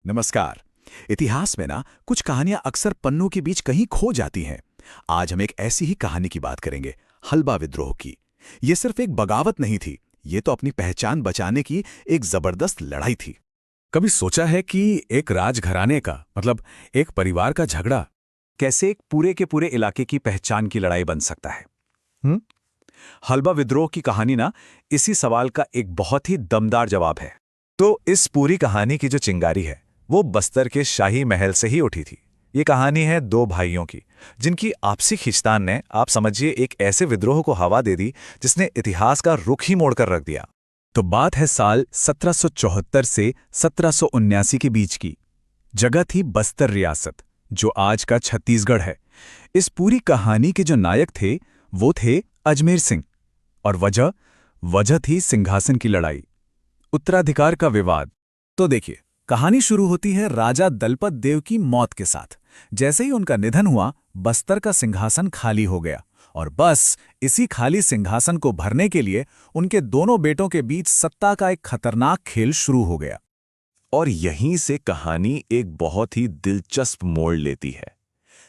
नमस्कार। इतिहास में ना कुछ कहानियां अक्सर पन्नों के बीच कहीं खो जाती हैं। आज हम एक ऐसी ही कहानी की बात करेंगे, हल्बा विद्रोह की। ये सिर्फ एक बगावत नहीं थी, ये तो अपनी पहचान बचाने की एक जबरदस्त लड़ाई थी। कभी सोचा है कि एक राजघराने का मतलब एक परिवार का झगड़ा कैसे एक पूरे के पूरे इलाके की पहचान की लड़ाई बन सकता है? हल्बा विद्रोह की कहानी ना इसी सवाल का एक बहुत ही दमदार जवाब है। तो इस पूरी कहानी की जो चिंगारी है वो बस्तर के शाही महल से ही उठी थी। ये कहानी है दो भाइयों की, जिनकी आपसी खींचतान ने, आप समझिए, एक ऐसे विद्रोह को हवा दे दी जिसने इतिहास का रुख ही मोड़कर रख दिया। तो बात है साल 1774 से 1779 के बीच की। जगह थी बस्तर रियासत, जो आज का छत्तीसगढ़ है। इस पूरी कहानी के जो नायक थे वो थे अजमेर सिंह, और वजह थी सिंहासन की लड़ाई, उत्तराधिकार का विवाद। तो देखिए, कहानी शुरू होती है राजा दलपत देव की मौत के साथ। जैसे ही उनका निधन हुआ, बस्तर का सिंहासन खाली हो गया, और बस इसी खाली सिंहासन को भरने के लिए उनके दोनों बेटों के बीच सत्ता का एक खतरनाक खेल शुरू हो गया। और यहीं से कहानी एक बहुत ही दिलचस्प मोड़ लेती है।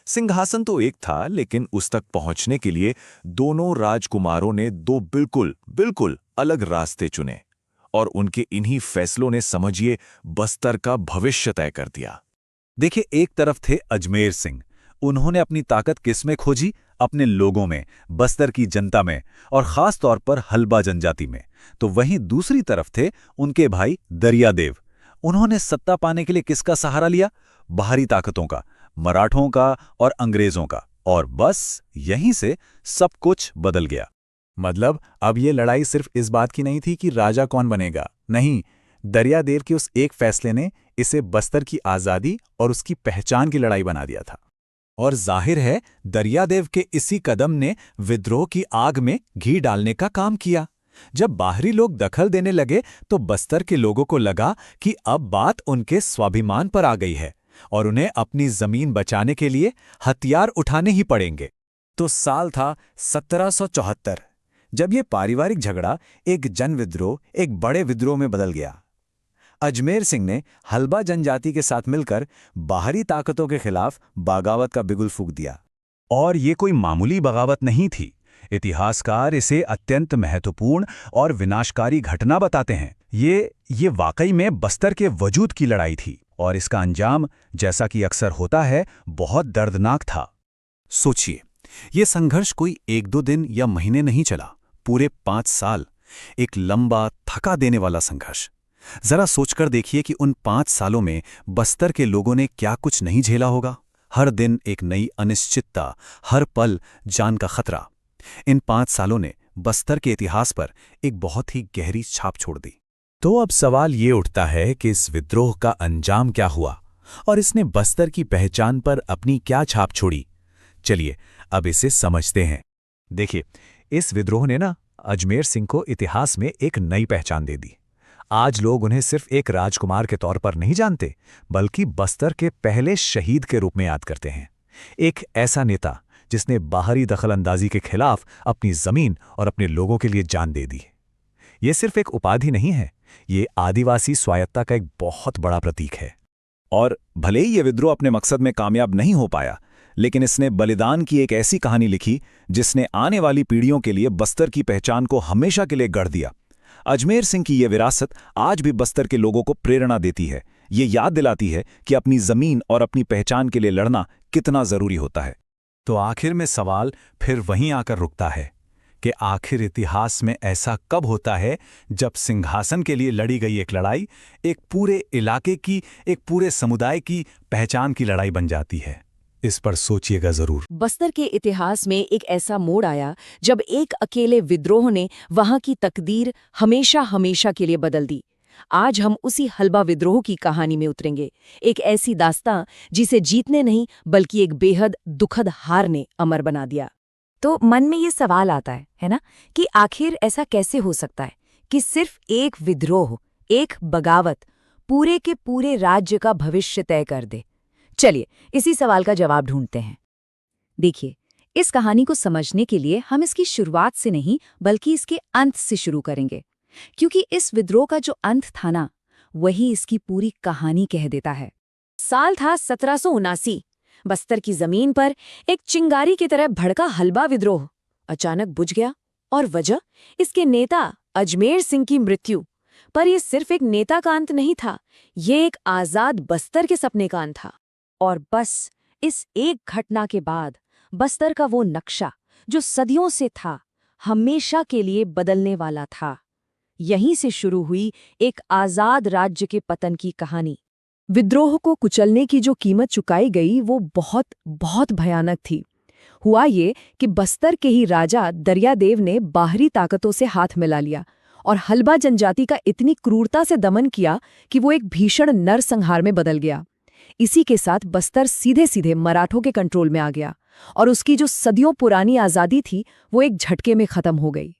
सिंहासन तो एक था, लेकिन उस तक पहुंचने के लिए दोनों राजकुमारों ने दो बिल्कुल अलग रास्ते चुने, और उनके इन्हीं फैसलों ने, समझिए, बस्तर का भविष्य तय कर दिया। देखिए, एक तरफ थे अजमेर सिंह। उन्होंने अपनी ताकत किसमें खोजी? अपने लोगों में, बस्तर की जनता में, और खास तौर पर हल्बा जनजाति में। तो वहीं दूसरी तरफ थे उनके भाई दरियादेव। उन्होंने सत्ता पाने के लिए किसका सहारा लिया? बाहरी ताकतों का, मराठों का और अंग्रेजों का। और बस यहीं से सब कुछ बदल गया। मतलब अब ये लड़ाई सिर्फ इस बात की नहीं थी कि राजा कौन बनेगा। नहीं, दरियादेव के उस एक फैसले ने इसे बस्तर की आज़ादी और उसकी पहचान की लड़ाई बना दिया था। और जाहिर है, दरियादेव के इसी कदम ने विद्रोह की आग में घी डालने का काम किया। जब बाहरी लोग दखल देने लगे तो बस्तर के लोगों को लगा कि अब बात उनके स्वाभिमान पर आ गई है और उन्हें अपनी जमीन बचाने के लिए हथियार उठाने ही पड़ेंगे। तो साल था 1774, जब ये पारिवारिक झगड़ा एक जनविद्रोह, एक बड़े विद्रोह में बदल गया। अजमेर सिंह ने हल्बा जनजाति के साथ मिलकर बाहरी ताकतों के खिलाफ बगावत का बिगुल फूंक दिया। और ये कोई मामूली बगावत नहीं थी। इतिहासकार इसे अत्यंत महत्वपूर्ण और विनाशकारी घटना बताते हैं। ये वाकई में बस्तर के वजूद की लड़ाई थी, और इसका अंजाम, जैसा कि अक्सर होता है, बहुत दर्दनाक था। सोचिए, ये संघर्ष कोई 1-2 दिन या महीने नहीं चला, पूरे 5 साल। एक लंबा, थका देने वाला संघर्ष। जरा सोचकर देखिए कि उन 5 सालों में बस्तर के लोगों ने क्या कुछ नहीं झेला होगा। हर दिन एक नई अनिश्चितता, हर पल जान का खतरा। इन 5 सालों ने बस्तर के इतिहास पर एक बहुत ही गहरी छाप छोड़ दी। तो अब सवाल ये उठता है कि इस विद्रोह का अंजाम क्या हुआ और इसने बस्तर की पहचान पर अपनी क्या छाप छोड़ी। चलिए अब इसे समझते हैं। देखिए, इस विद्रोह ने ना अजमेर सिंह को इतिहास में एक नई पहचान दे दी। आज लोग उन्हें सिर्फ एक राजकुमार के तौर पर नहीं जानते, बल्कि बस्तर के पहले शहीद के रूप में याद करते हैं। एक ऐसा नेता जिसने बाहरी दखलंदाजी के खिलाफ अपनी जमीन और अपने लोगों के लिए जान दे दी। ये सिर्फ एक उपाधि नहीं है, ये आदिवासी स्वायत्ता का एक बहुत बड़ा प्रतीक है। और भले ही ये विद्रोह अपने मकसद में कामयाब नहीं हो पाया, लेकिन इसने बलिदान की एक ऐसी कहानी लिखी जिसने आने वाली पीढ़ियों के लिए बस्तर की पहचान को हमेशा के लिए गढ़ दिया। अजमेर सिंह की यह विरासत आज भी बस्तर के लोगों को प्रेरणा देती है। ये याद दिलाती है कि अपनी जमीन और अपनी पहचान के लिए लड़ना कितना जरूरी होता है। तो आखिर में सवाल फिर वहीं आकर रुकता है कि आखिर इतिहास में ऐसा कब होता है जब सिंहासन के लिए लड़ी गई एक लड़ाई एक पूरे इलाके की, एक पूरे समुदाय की पहचान की लड़ाई बन जाती है। इस पर सोचिएगा जरूर। बस्तर के इतिहास में एक ऐसा मोड़ आया जब एक अकेले विद्रोह ने वहां की तकदीर हमेशा के लिए बदल दी। आज हम उसी हल्बा विद्रोह की कहानी में उतरेंगे, एक ऐसी दास्तां जिसे जीतने नहीं बल्कि एक बेहद दुखद हार ने अमर बना दिया। तो मन में ये सवाल आता है ना, कि आखिर ऐसा कैसे हो सकता है कि सिर्फ एक विद्रोह, एक बगावत पूरे के पूरे राज्य का भविष्य तय कर दे। चलिए इसी सवाल का जवाब ढूंढते हैं। देखिए, इस कहानी को समझने के लिए हम इसकी शुरुआत से नहीं बल्कि इसके अंत से शुरू करेंगे, क्योंकि इस विद्रोह का जो अंत था ना, वही इसकी पूरी कहानी कह देता है। साल था 1779। बस्तर की जमीन पर एक चिंगारी की तरह भड़का हलबा विद्रोह अचानक बुझ गया, और वजह इसके नेता अजमेर सिंह की मृत्यु। पर यह सिर्फ एक नेता का अंत नहीं था, ये एक आजाद बस्तर के सपने का अंत था। और बस इस एक घटना के बाद बस्तर का वो नक्शा जो सदियों से था, हमेशा के लिए बदलने वाला था। यहीं से शुरू हुई एक आजाद राज्य के पतन की कहानी। विद्रोह को कुचलने की जो कीमत चुकाई गई वो बहुत बहुत भयानक थी। हुआ ये कि बस्तर के ही राजा दरियादेव ने बाहरी ताकतों से हाथ मिला लिया और हलबा जनजाति का इतनी क्रूरता से दमन किया कि वो एक भीषण नरसंहार में बदल गया। इसी के साथ बस्तर सीधे सीधे मराठों के कंट्रोल में आ गया और उसकी जो सदियों पुरानी आज़ादी थी वो एक झटके में खत्म हो गई।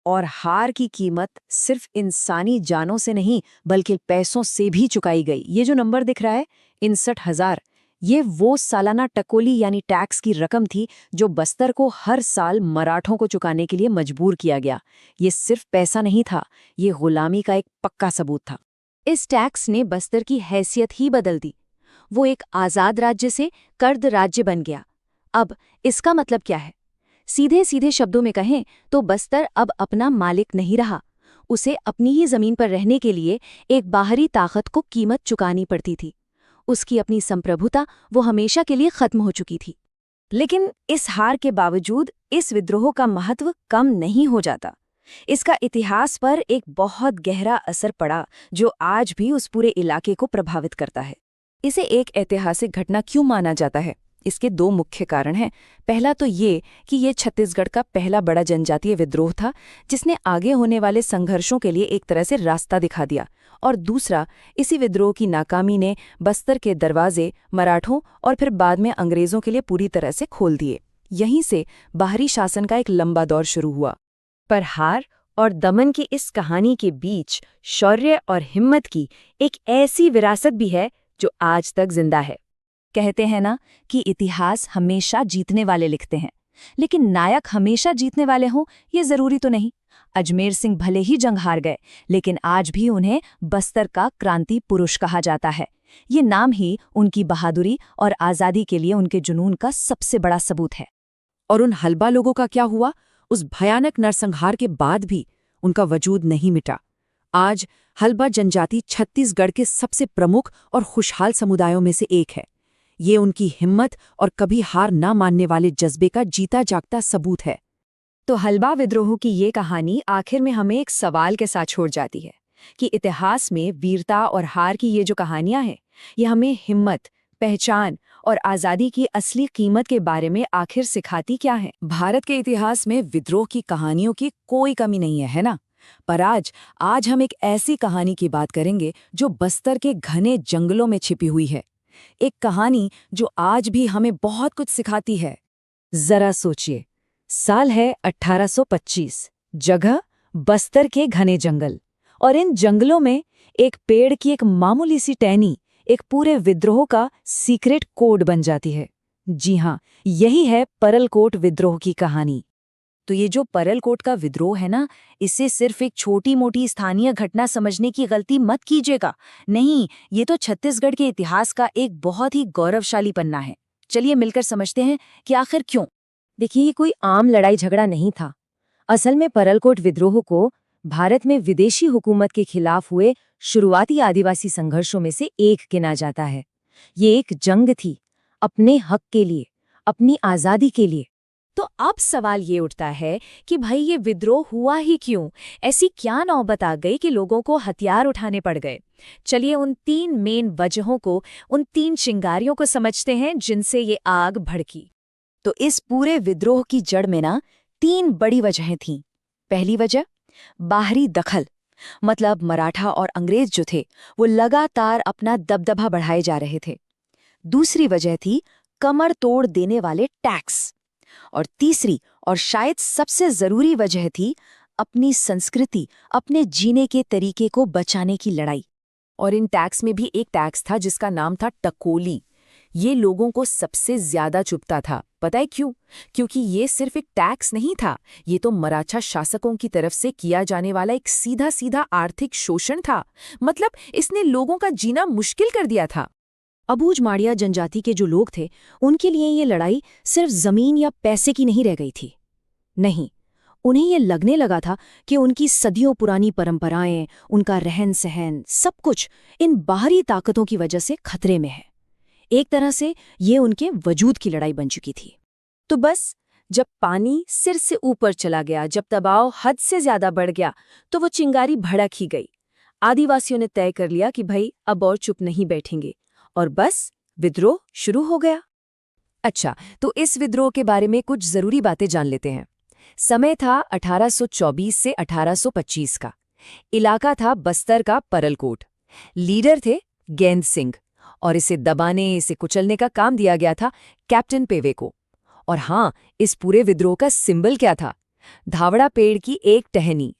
और हार की कीमत सिर्फ इंसानी जानों से नहीं बल्कि पैसों से भी चुकाई गई। ये जो नंबर दिख रहा है 61,000, ये वो सालाना टकोली यानी टैक्स की रकम थी जो बस्तर को हर साल मराठों को चुकाने के लिए मजबूर किया गया। ये सिर्फ पैसा नहीं था, ये गुलामी का एक पक्का सबूत था। इस टैक्स ने बस्तर की हैसियत ही बदल दी। वो एक आज़ाद राज्य से कर्द राज्य बन गया। अब इसका मतलब क्या है? सीधे सीधे शब्दों में कहें तो बस्तर अब अपना मालिक नहीं रहा। उसे अपनी ही जमीन पर रहने के लिए एक बाहरी ताकत को कीमत चुकानी पड़ती थी। उसकी अपनी संप्रभुता वो हमेशा के लिए खत्म हो चुकी थी। लेकिन इस हार के बावजूद इस विद्रोह का महत्व कम नहीं हो जाता। इसका इतिहास पर एक बहुत गहरा असर पड़ा जो आज भी उस पूरे इलाके को प्रभावित करता है। इसे एक ऐतिहासिक घटना क्यों माना जाता है? इसके दो मुख्य कारण हैं। पहला तो ये कि ये छत्तीसगढ़ का पहला बड़ा जनजातीय विद्रोह था जिसने आगे होने वाले संघर्षों के लिए एक तरह से रास्ता दिखा दिया, और दूसरा, इसी विद्रोह की नाकामी ने बस्तर के दरवाजे मराठों और फिर बाद में अंग्रेजों के लिए पूरी तरह से खोल दिए। यहीं से बाहरी शासन का एक लंबा दौर शुरू हुआ। पर हार और दमन की इस कहानी के बीच शौर्य और हिम्मत की एक ऐसी विरासत भी है जो आज तक जिंदा है। कहते हैं ना कि इतिहास हमेशा जीतने वाले लिखते हैं, लेकिन नायक हमेशा जीतने वाले हों ये जरूरी तो नहीं। अजमेर सिंह भले ही जंग हार गए, लेकिन आज भी उन्हें बस्तर का क्रांति पुरुष कहा जाता है। ये नाम ही उनकी बहादुरी और आज़ादी के लिए उनके जुनून का सबसे बड़ा सबूत है। और उन हलबा लोगों का क्या हुआ? उस भयानक नरसंहार के बाद भी उनका वजूद नहीं मिटा। आज हलबा जनजाति छत्तीसगढ़ के सबसे प्रमुख और खुशहाल समुदायों में से एक है। ये उनकी हिम्मत और कभी हार ना मानने वाले जज्बे का जीता जागता सबूत है। तो हलबा विद्रोह की ये कहानी आखिर में हमें एक सवाल के साथ छोड़ जाती है कि इतिहास में वीरता और हार की ये जो कहानियां हैं, ये हमें हिम्मत, पहचान और आज़ादी की असली कीमत के बारे में आखिर सिखाती क्या है। भारत के इतिहास में विद्रोह की कहानियों की कोई कमी नहीं है ना? पर आज हम एक ऐसी कहानी की बात करेंगे जो बस्तर के घने जंगलों में छिपी हुई है। एक कहानी जो आज भी हमें बहुत कुछ सिखाती है। जरा सोचिए, साल है 1825, जगह बस्तर के घने जंगल, और इन जंगलों में एक पेड़ की एक मामूली सी टहनी एक पूरे विद्रोह का सीक्रेट कोड बन जाती है। जी हाँ, यही है परलकोट विद्रोह की कहानी। तो ये जो परलकोट का विद्रोह है ना, इसे सिर्फ एक छोटी मोटी स्थानीय घटना समझने की गलती मत कीजिएगा। नहीं, ये तो छत्तीसगढ़ के इतिहास का एक बहुत ही गौरवशाली पन्ना है। चलिए मिलकर समझते हैं कि आखिर क्यों। देखिए, ये कोई आम लड़ाई झगड़ा नहीं था। असल में परलकोट विद्रोह को भारत में विदेशी हुकूमत के खिलाफ हुए शुरुआती आदिवासी संघर्षों में से एक गिना जाता है। ये एक जंग थी, अपने हक के लिए, अपनी आज़ादी के लिए। तो अब सवाल ये उठता है कि भाई ये विद्रोह हुआ ही क्यों? ऐसी क्या नौबत आ गई कि लोगों को हथियार उठाने पड़ गए? चलिए उन 3 मेन वजहों को, उन 3 चिंगारियों को समझते हैं जिनसे ये आग भड़की। तो इस पूरे विद्रोह की जड़ में ना 3 बड़ी वजहें थीं। पहली वजह, बाहरी दखल, मतलब मराठा और अंग्रेज जो थे वो लगातार अपना दबदबा बढ़ाए जा रहे थे। दूसरी वजह थी कमर तोड़ देने वाले टैक्स। और तीसरी और शायद सबसे जरूरी वजह थी अपनी संस्कृति, अपने जीने के तरीके को बचाने की लड़ाई। और इन टैक्स में भी एक टैक्स था जिसका नाम था टकोली। ये लोगों को सबसे ज्यादा चुभता था। पता है क्यों? क्योंकि ये सिर्फ एक टैक्स नहीं था, ये तो मराठा शासकों की तरफ से किया जाने वाला एक सीधा सीधा आर्थिक शोषण था। मतलब इसने लोगों का जीना मुश्किल कर दिया था। अबूझ माड़िया जनजाति के जो लोग थे, उनके लिए ये लड़ाई सिर्फ जमीन या पैसे की नहीं रह गई थी। नहीं, उन्हें ये लगने लगा था कि उनकी सदियों पुरानी परंपराएं, उनका रहन सहन, सब कुछ इन बाहरी ताकतों की वजह से खतरे में है। एक तरह से ये उनके वजूद की लड़ाई बन चुकी थी। तो बस जब पानी सिर से ऊपर चला गया, जब दबाव हद से ज्यादा बढ़ गया, तो वो चिंगारी भड़क ही गई। आदिवासियों ने तय कर लिया कि भाई अब और चुप नहीं बैठेंगे, और बस विद्रोह शुरू हो गया। अच्छा, तो इस विद्रोह के बारे में कुछ जरूरी बातें जान लेते हैं। समय था 1824 से 1825 का। इलाका था बस्तर का परलकोट। लीडर थे गेंद सिंह, और इसे दबाने, इसे कुचलने का काम दिया गया था कैप्टन पेवे को। और हाँ, इस पूरे विद्रोह का सिंबल क्या था? धावड़ा पेड़ की एक टहनी।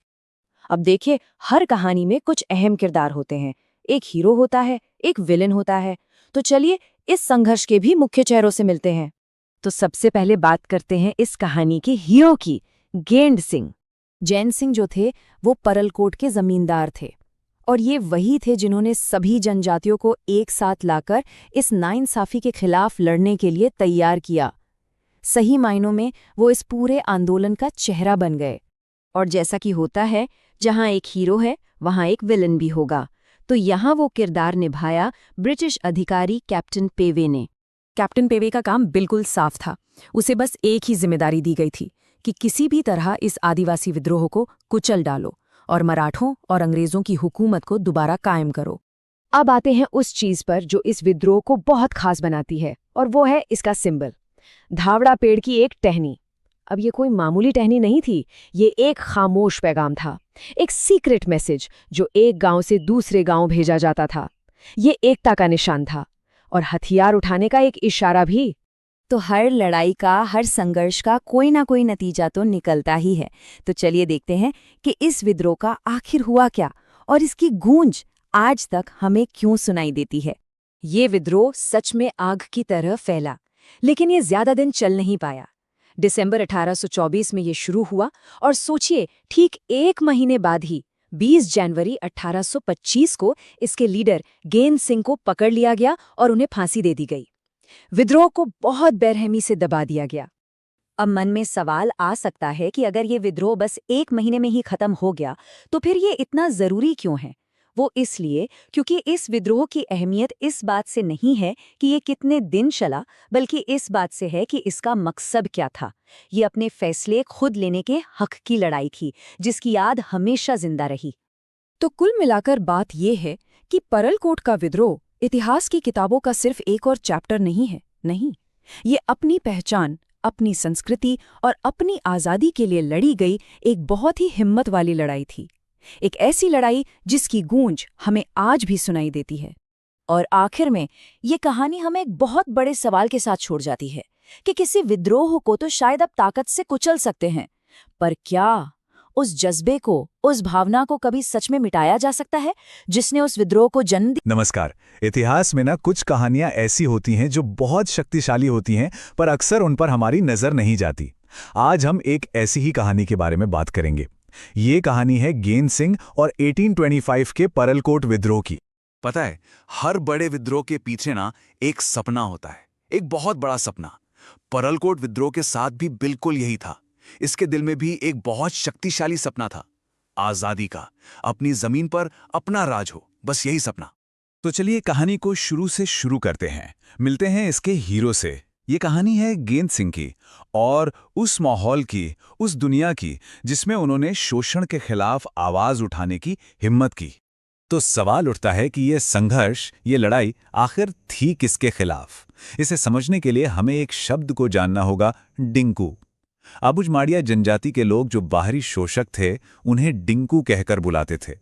अब देखिए, हर कहानी में कुछ अहम किरदार होते हैं। एक हीरो होता है, एक विलेन होता है। तो चलिए इस संघर्ष के भी मुख्य चेहरों से मिलते हैं। तो सबसे पहले बात करते हैं इस कहानी के हीरो की, गेंद सिंह। जैन सिंह जो थे वो परलकोट के जमींदार थे, और ये वही थे जिन्होंने सभी जनजातियों को एक साथ लाकर इस नाइंसाफी के खिलाफ लड़ने के लिए तैयार किया। सही मायनों में वो इस पूरे आंदोलन का चेहरा बन गए। और जैसा कि होता है, जहां एक हीरो है वहां एक विलन भी होगा। तो यहाँ वो किरदार निभाया ब्रिटिश अधिकारी कैप्टन पेवे ने। कैप्टन पेवे का काम बिल्कुल साफ था। उसे बस एक ही जिम्मेदारी दी गई थी कि किसी भी तरह इस आदिवासी विद्रोह को कुचल डालो और मराठों और अंग्रेजों की हुकूमत को दोबारा कायम करो। अब आते हैं उस चीज पर जो इस विद्रोह को बहुत खास बनाती है, और वो है इसका सिंबल, धावड़ा पेड़ की एक टहनी। अब ये कोई मामूली टहनी नहीं थी, ये एक खामोश पैगाम था, एक सीक्रेट मैसेज जो एक गांव से दूसरे गांव भेजा जाता था। ये एकता का निशान था, और हथियार उठाने का एक इशारा भी। तो हर लड़ाई का, हर संघर्ष का कोई ना कोई नतीजा तो निकलता ही है। तो चलिए देखते हैं कि इस विद्रोह का आखिर हुआ क्या, और इसकी गूंज आज तक हमें क्यों सुनाई देती है। ये विद्रोह सच में आग की तरह फैला, लेकिन ये ज्यादा दिन चल नहीं पाया। दिसंबर 1824 में ये शुरू हुआ, और सोचिए ठीक एक महीने बाद ही 20 जनवरी 1825 को इसके लीडर गेंद सिंह को पकड़ लिया गया और उन्हें फांसी दे दी गई। विद्रोह को बहुत बेरहमी से दबा दिया गया। अब मन में सवाल आ सकता है कि अगर ये विद्रोह बस एक महीने में ही खत्म हो गया, तो फिर ये इतना जरूरी क्यों है? वो इसलिए क्योंकि इस विद्रोह की अहमियत इस बात से नहीं है कि ये कितने दिन चला, बल्कि इस बात से है कि इसका मकसद क्या था। ये अपने फैसले खुद लेने के हक की लड़ाई थी, जिसकी याद हमेशा जिंदा रही। तो कुल मिलाकर बात ये है कि परलकोट का विद्रोह इतिहास की किताबों का सिर्फ एक और चैप्टर नहीं है। नहीं, ये अपनी पहचान, अपनी संस्कृति और अपनी आज़ादी के लिए लड़ी गई एक बहुत ही हिम्मत वाली लड़ाई थी। एक ऐसी लड़ाई जिसकी गूंज हमें आज भी सुनाई देती है। और आखिर में ये कहानी हमें एक बहुत बड़े सवाल के साथ छोड़ जाती है कि किसी विद्रोह को तो शायद अब ताकत से कुचल सकते हैं, पर क्या उस जज्बे को, उस भावना को कभी सच में मिटाया जा सकता है जिसने उस विद्रोह को जन्म दिया? नमस्कार। इतिहास में कुछ कहानियां ऐसी होती हैं जो बहुत शक्तिशाली होती हैं, पर अक्सर उन पर हमारी नजर नहीं जाती। आज हम एक ऐसी ही कहानी के बारे में बात करेंगे। ये कहानी है गेंद सिंह और 1825 के परलकोट विद्रोह की। पता है, हर बड़े विद्रोह के पीछे एक सपना होता है, एक बहुत बड़ा सपना। परलकोट विद्रोह के साथ भी बिल्कुल यही था। इसके दिल में भी एक बहुत शक्तिशाली सपना था, आजादी का, अपनी जमीन पर अपना राज हो, बस यही सपना। तो चलिए कहानी को शुरू से शुरू करते हैं। मिलते हैं इसके हीरो से। ये कहानी है गेंद सिंह की, और उस माहौल की, उस दुनिया की जिसमें उन्होंने शोषण के खिलाफ आवाज उठाने की हिम्मत की। तो सवाल उठता है कि ये संघर्ष, ये लड़ाई आखिर थी किसके खिलाफ? इसे समझने के लिए हमें एक शब्द को जानना होगा, डिंकू। अबुझ माड़िया जनजाति के लोग जो बाहरी शोषक थे, उन्हें डिंकू कहकर बुलाते थे,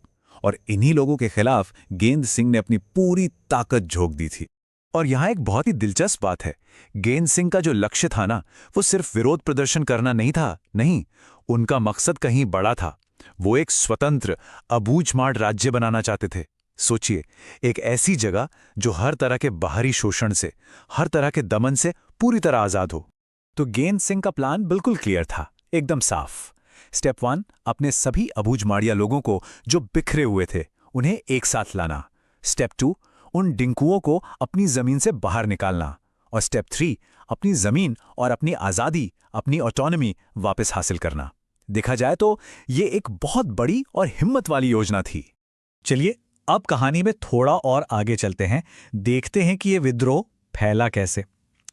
और इन्हीं लोगों के खिलाफ गेंद सिंह ने अपनी पूरी ताकत झोंक दी थी। और यहाँ एक बहुत ही दिलचस्प बात है, गेंद सिंह का जो लक्ष्य था वो सिर्फ विरोध प्रदर्शन करना नहीं था। नहीं, उनका मकसद कहीं बड़ा था। वो एक स्वतंत्र, अबूझमाड़ राज्य बनाना चाहते थे। सोचिए, एक ऐसी जगह जो हर तरह के बाहरी शोषण से, हर तरह के दमन से पूरी तरह आजाद हो। तो गेंद सिंह का प्लान बिल्कुल क्लियर था, एकदम साफ। स्टेप 1, अपने सभी अबूझमाड़िया लोगों को जो बिखरे हुए थे उन्हें एक साथ लाना। स्टेप 2, उन डिंकुओं को अपनी जमीन से बाहर निकालना। और स्टेप 3, अपनी जमीन और अपनी आज़ादी, अपनी ऑटोनॉमी वापस हासिल करना। देखा जाए तो ये एक बहुत बड़ी और हिम्मत वाली योजना थी। चलिए अब कहानी में थोड़ा और आगे चलते हैं, देखते हैं कि ये विद्रोह फैला कैसे।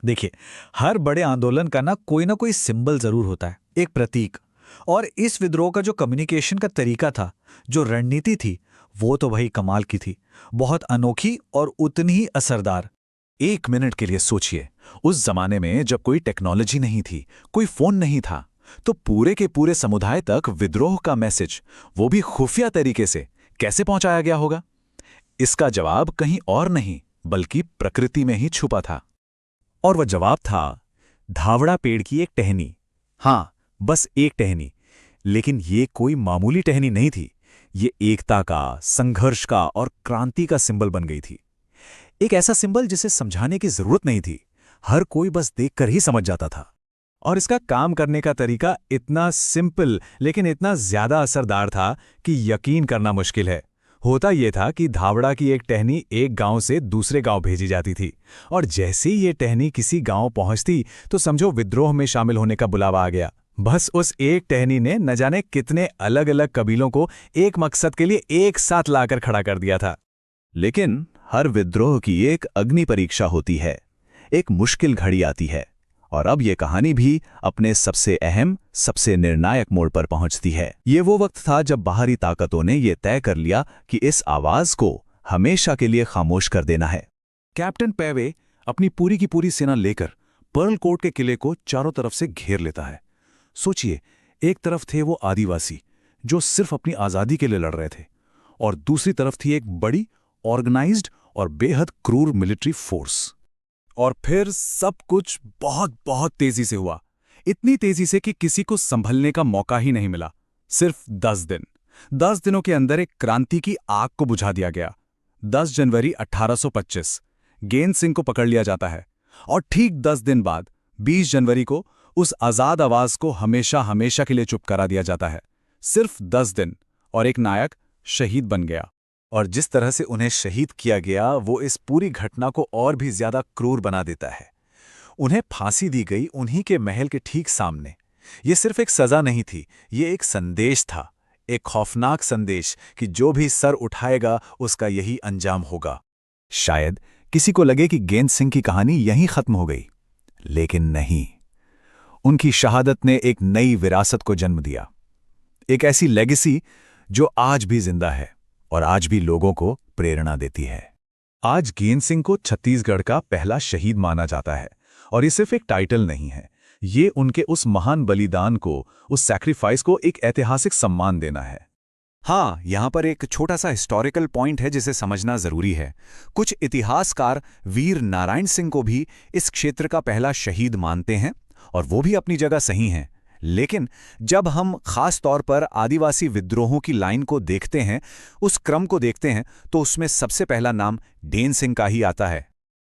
देखिए, हर बड़े आंदोलन का ना कोई सिंबल जरूर होता है, एक प्रतीक। और इस विद्रोह का जो कम्युनिकेशन का तरीका था, जो रणनीति थी, वो तो भाई कमाल की थी, बहुत अनोखी और उतनी ही असरदार। 1 मिनट के लिए सोचिए, उस जमाने में जब कोई टेक्नोलॉजी नहीं थी, कोई फोन नहीं था, तो पूरे के पूरे समुदाय तक विद्रोह का मैसेज, वो भी खुफिया तरीके से, कैसे पहुंचाया गया होगा? इसका जवाब कहीं और नहीं बल्कि प्रकृति में ही छुपा था। और वह जवाब था धावड़ा पेड़ की एक टहनी। हाँ, बस एक टहनी। लेकिन ये कोई मामूली टहनी नहीं थी। ये एकता का, संघर्ष का और क्रांति का सिंबल बन गई थी। एक ऐसा सिंबल जिसे समझाने की जरूरत नहीं थी, हर कोई बस देखकर ही समझ जाता था। और इसका काम करने का तरीका इतना सिंपल लेकिन इतना ज्यादा असरदार था कि यकीन करना मुश्किल है। होता यह था कि धावड़ा की एक टहनी एक गांव से दूसरे गांव भेजी जाती थी, और जैसे ही ये टहनी किसी गांव पहुंचती तो समझो विद्रोह में शामिल होने का बुलावा आ गया। बस उस एक टहनी ने न जाने कितने अलग अलग कबीलों को एक मकसद के लिए एक साथ लाकर खड़ा कर दिया था। लेकिन हर विद्रोह की एक अग्नि परीक्षा होती है, एक मुश्किल घड़ी आती है। और अब ये कहानी भी अपने सबसे अहम, सबसे निर्णायक मोड़ पर पहुंचती है। ये वो वक्त था जब बाहरी ताकतों ने ये तय कर लिया कि इस आवाज को हमेशा के लिए खामोश कर देना है। कैप्टन पेवे अपनी पूरी की पूरी सेना लेकर पर्ल कोर्ट के किले को चारों तरफ से घेर लेता है। सोचिए, एक तरफ थे वो आदिवासी जो सिर्फ अपनी आजादी के लिए लड़ रहे थे, और दूसरी तरफ थी एक बड़ी, ऑर्गेनाइज्ड और बेहद क्रूर मिलिट्री फोर्स। और फिर सब कुछ बहुत बहुत तेजी से हुआ, इतनी तेजी से कि किसी को संभलने का मौका ही नहीं मिला। सिर्फ 10 दिन। 10 दिनों के अंदर एक क्रांति की आग को बुझा दिया गया। 10 जनवरी 1825 गेंद सिंह को पकड़ लिया जाता है, और ठीक 10 दिन बाद 20 जनवरी को उस आजाद आवाज को हमेशा हमेशा के लिए चुप करा दिया जाता है। सिर्फ 10 दिन, और एक नायक शहीद बन गया। और जिस तरह से उन्हें शहीद किया गया वो इस पूरी घटना को और भी ज्यादा क्रूर बना देता है। उन्हें फांसी दी गई उन्हीं के महल के ठीक सामने। ये सिर्फ एक सजा नहीं थी, ये एक संदेश था, एक खौफनाक संदेश कि जो भी सर उठाएगा उसका यही अंजाम होगा। शायद किसी को लगे कि गेंद सिंह की कहानी यहीं खत्म हो गई, लेकिन नहीं। उनकी शहादत ने एक नई विरासत को जन्म दिया, एक ऐसी लेगेसी जो आज भी जिंदा है और आज भी लोगों को प्रेरणा देती है। आज गेंद सिंह को छत्तीसगढ़ का पहला शहीद माना जाता है, और ये सिर्फ एक टाइटल नहीं है, ये उनके उस महान बलिदान को, उस सैक्रिफाइस को एक ऐतिहासिक सम्मान देना है। हाँ, यहां पर एक छोटा सा हिस्टोरिकल पॉइंट है जिसे समझना जरूरी है। कुछ इतिहासकार वीर नारायण सिंह को भी इस क्षेत्र का पहला शहीद मानते हैं, और वो भी अपनी जगह सही हैं। लेकिन जब हम खास तौर पर आदिवासी विद्रोहों की लाइन को देखते हैं, उस क्रम को देखते हैं, तो उसमें सबसे पहला नाम डेन सिंह का ही आता है।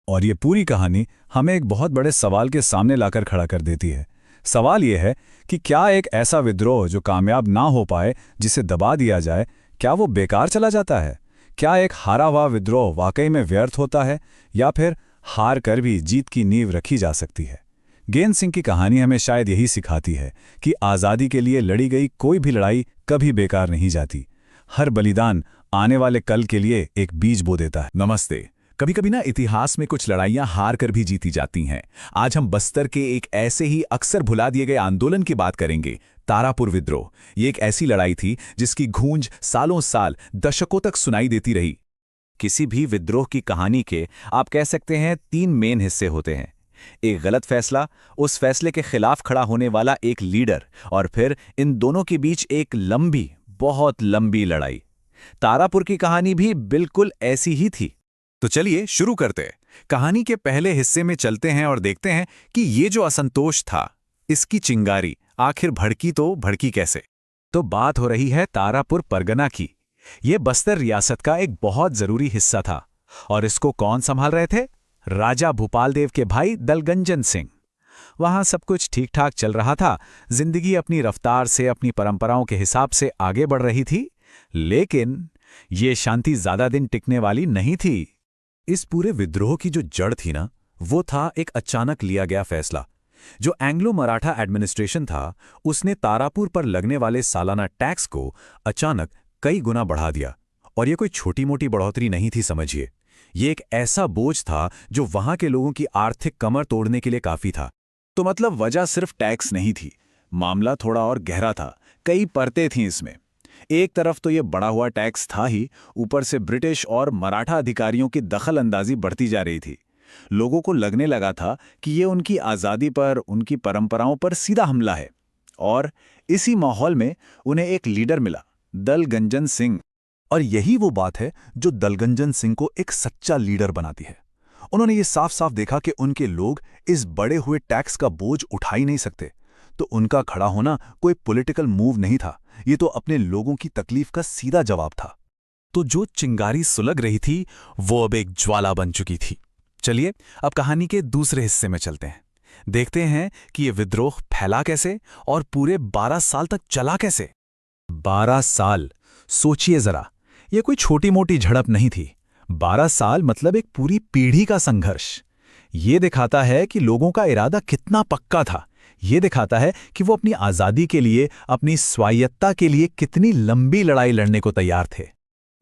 और ये पूरी कहानी हमें एक बहुत बड़े सवाल के सामने लाकर खड़ा कर देती है। सवाल ये है कि क्या एक ऐसा विद्रोह जो कामयाब ना हो पाए, जिसे दबा दिया जाए, क्या वो बेकार चला जाता है? क्या एक हारा हुआ विद्रोह वाकई में व्यर्थ होता है, या फिर हार कर भी जीत की नींव रखी जा सकती है? गेंद सिंह की कहानी हमें शायद यही सिखाती है कि आज़ादी के लिए लड़ी गई कोई भी लड़ाई कभी बेकार नहीं जाती। हर बलिदान आने वाले कल के लिए एक बीज बो देता है। नमस्ते। कभी कभी ना इतिहास में कुछ लड़ाइयां हार कर भी जीती जाती हैं। आज हम बस्तर के एक ऐसे ही अक्सर भुला दिए गए आंदोलन की बात करेंगे, तारापुर विद्रोह। ये एक ऐसी लड़ाई थी जिसकी गूंज सालों साल, दशकों तक सुनाई देती रही। किसी भी विद्रोह की कहानी के आप कह सकते हैं 3 मेन हिस्से होते हैं। एक गलत फैसला, उस फैसले के खिलाफ खड़ा होने वाला एक लीडर, और फिर इन दोनों के बीच एक लंबी, बहुत लंबी लड़ाई। तारापुर की कहानी भी बिल्कुल ऐसी ही थी। तो चलिए शुरू करते। कहानी के पहले हिस्से में चलते हैं और देखते हैं कि ये जो असंतोष था, इसकी चिंगारी आखिर भड़की तो भड़की कैसे। तो बात हो रही है तारापुर परगना की। ये बस्तर रियासत का एक बहुत जरूरी हिस्सा था, और इसको कौन संभाल रहे थे? राजा भूपाल देव के भाई दलगंजन सिंह। वहां सब कुछ ठीक ठाक चल रहा था, जिंदगी अपनी रफ्तार से अपनी परंपराओं के हिसाब से आगे बढ़ रही थी। लेकिन ये शांति ज्यादा दिन टिकने वाली नहीं थी। इस पूरे विद्रोह की जो जड़ थी ना, वो था एक अचानक लिया गया फैसला। जो एंग्लो मराठा एडमिनिस्ट्रेशन था, उसने तारापुर पर लगने वाले सालाना टैक्स को अचानक कई गुना बढ़ा दिया। और ये कोई छोटी मोटी बढ़ोतरी नहीं थी, समझिए। ये एक ऐसा बोझ था जो वहां के लोगों की आर्थिक कमर तोड़ने के लिए काफी था। तो मतलब वजह सिर्फ टैक्स नहीं थी, मामला थोड़ा और गहरा था। कई परतें थीं इसमें। एक तरफ तो ये बढ़ा हुआ टैक्स था ही, ऊपर से ब्रिटिश और मराठा अधिकारियों की दखल अंदाजी बढ़ती जा रही थी। लोगों को लगने लगा था कि ये उनकी आज़ादी पर, उनकी परंपराओं पर सीधा हमला है। और इसी माहौल में उन्हें एक लीडर मिला, दलगंजन सिंह। और यही वो बात है जो दलगंजन सिंह को एक सच्चा लीडर बनाती है। उन्होंने ये साफ साफ देखा कि उनके लोग इस बड़े हुए टैक्स का बोझ उठा ही नहीं सकते, तो उनका खड़ा होना कोई पॉलिटिकल मूव नहीं था, ये तो अपने लोगों की तकलीफ का सीधा जवाब था। तो जो चिंगारी सुलग रही थी, वो अब एक ज्वाला बन चुकी थी। चलिए अब कहानी के दूसरे हिस्से में चलते हैं। देखते हैं कि ये विद्रोह फैला कैसे और पूरे 12 साल तक चला कैसे। 12 साल, सोचिए जरा, ये कोई छोटी मोटी झड़प नहीं थी। 12 साल मतलब एक पूरी पीढ़ी का संघर्ष। ये दिखाता है कि लोगों का इरादा कितना पक्का था। ये दिखाता है कि वो अपनी आज़ादी के लिए, अपनी स्वायत्ता के लिए कितनी लंबी लड़ाई लड़ने को तैयार थे।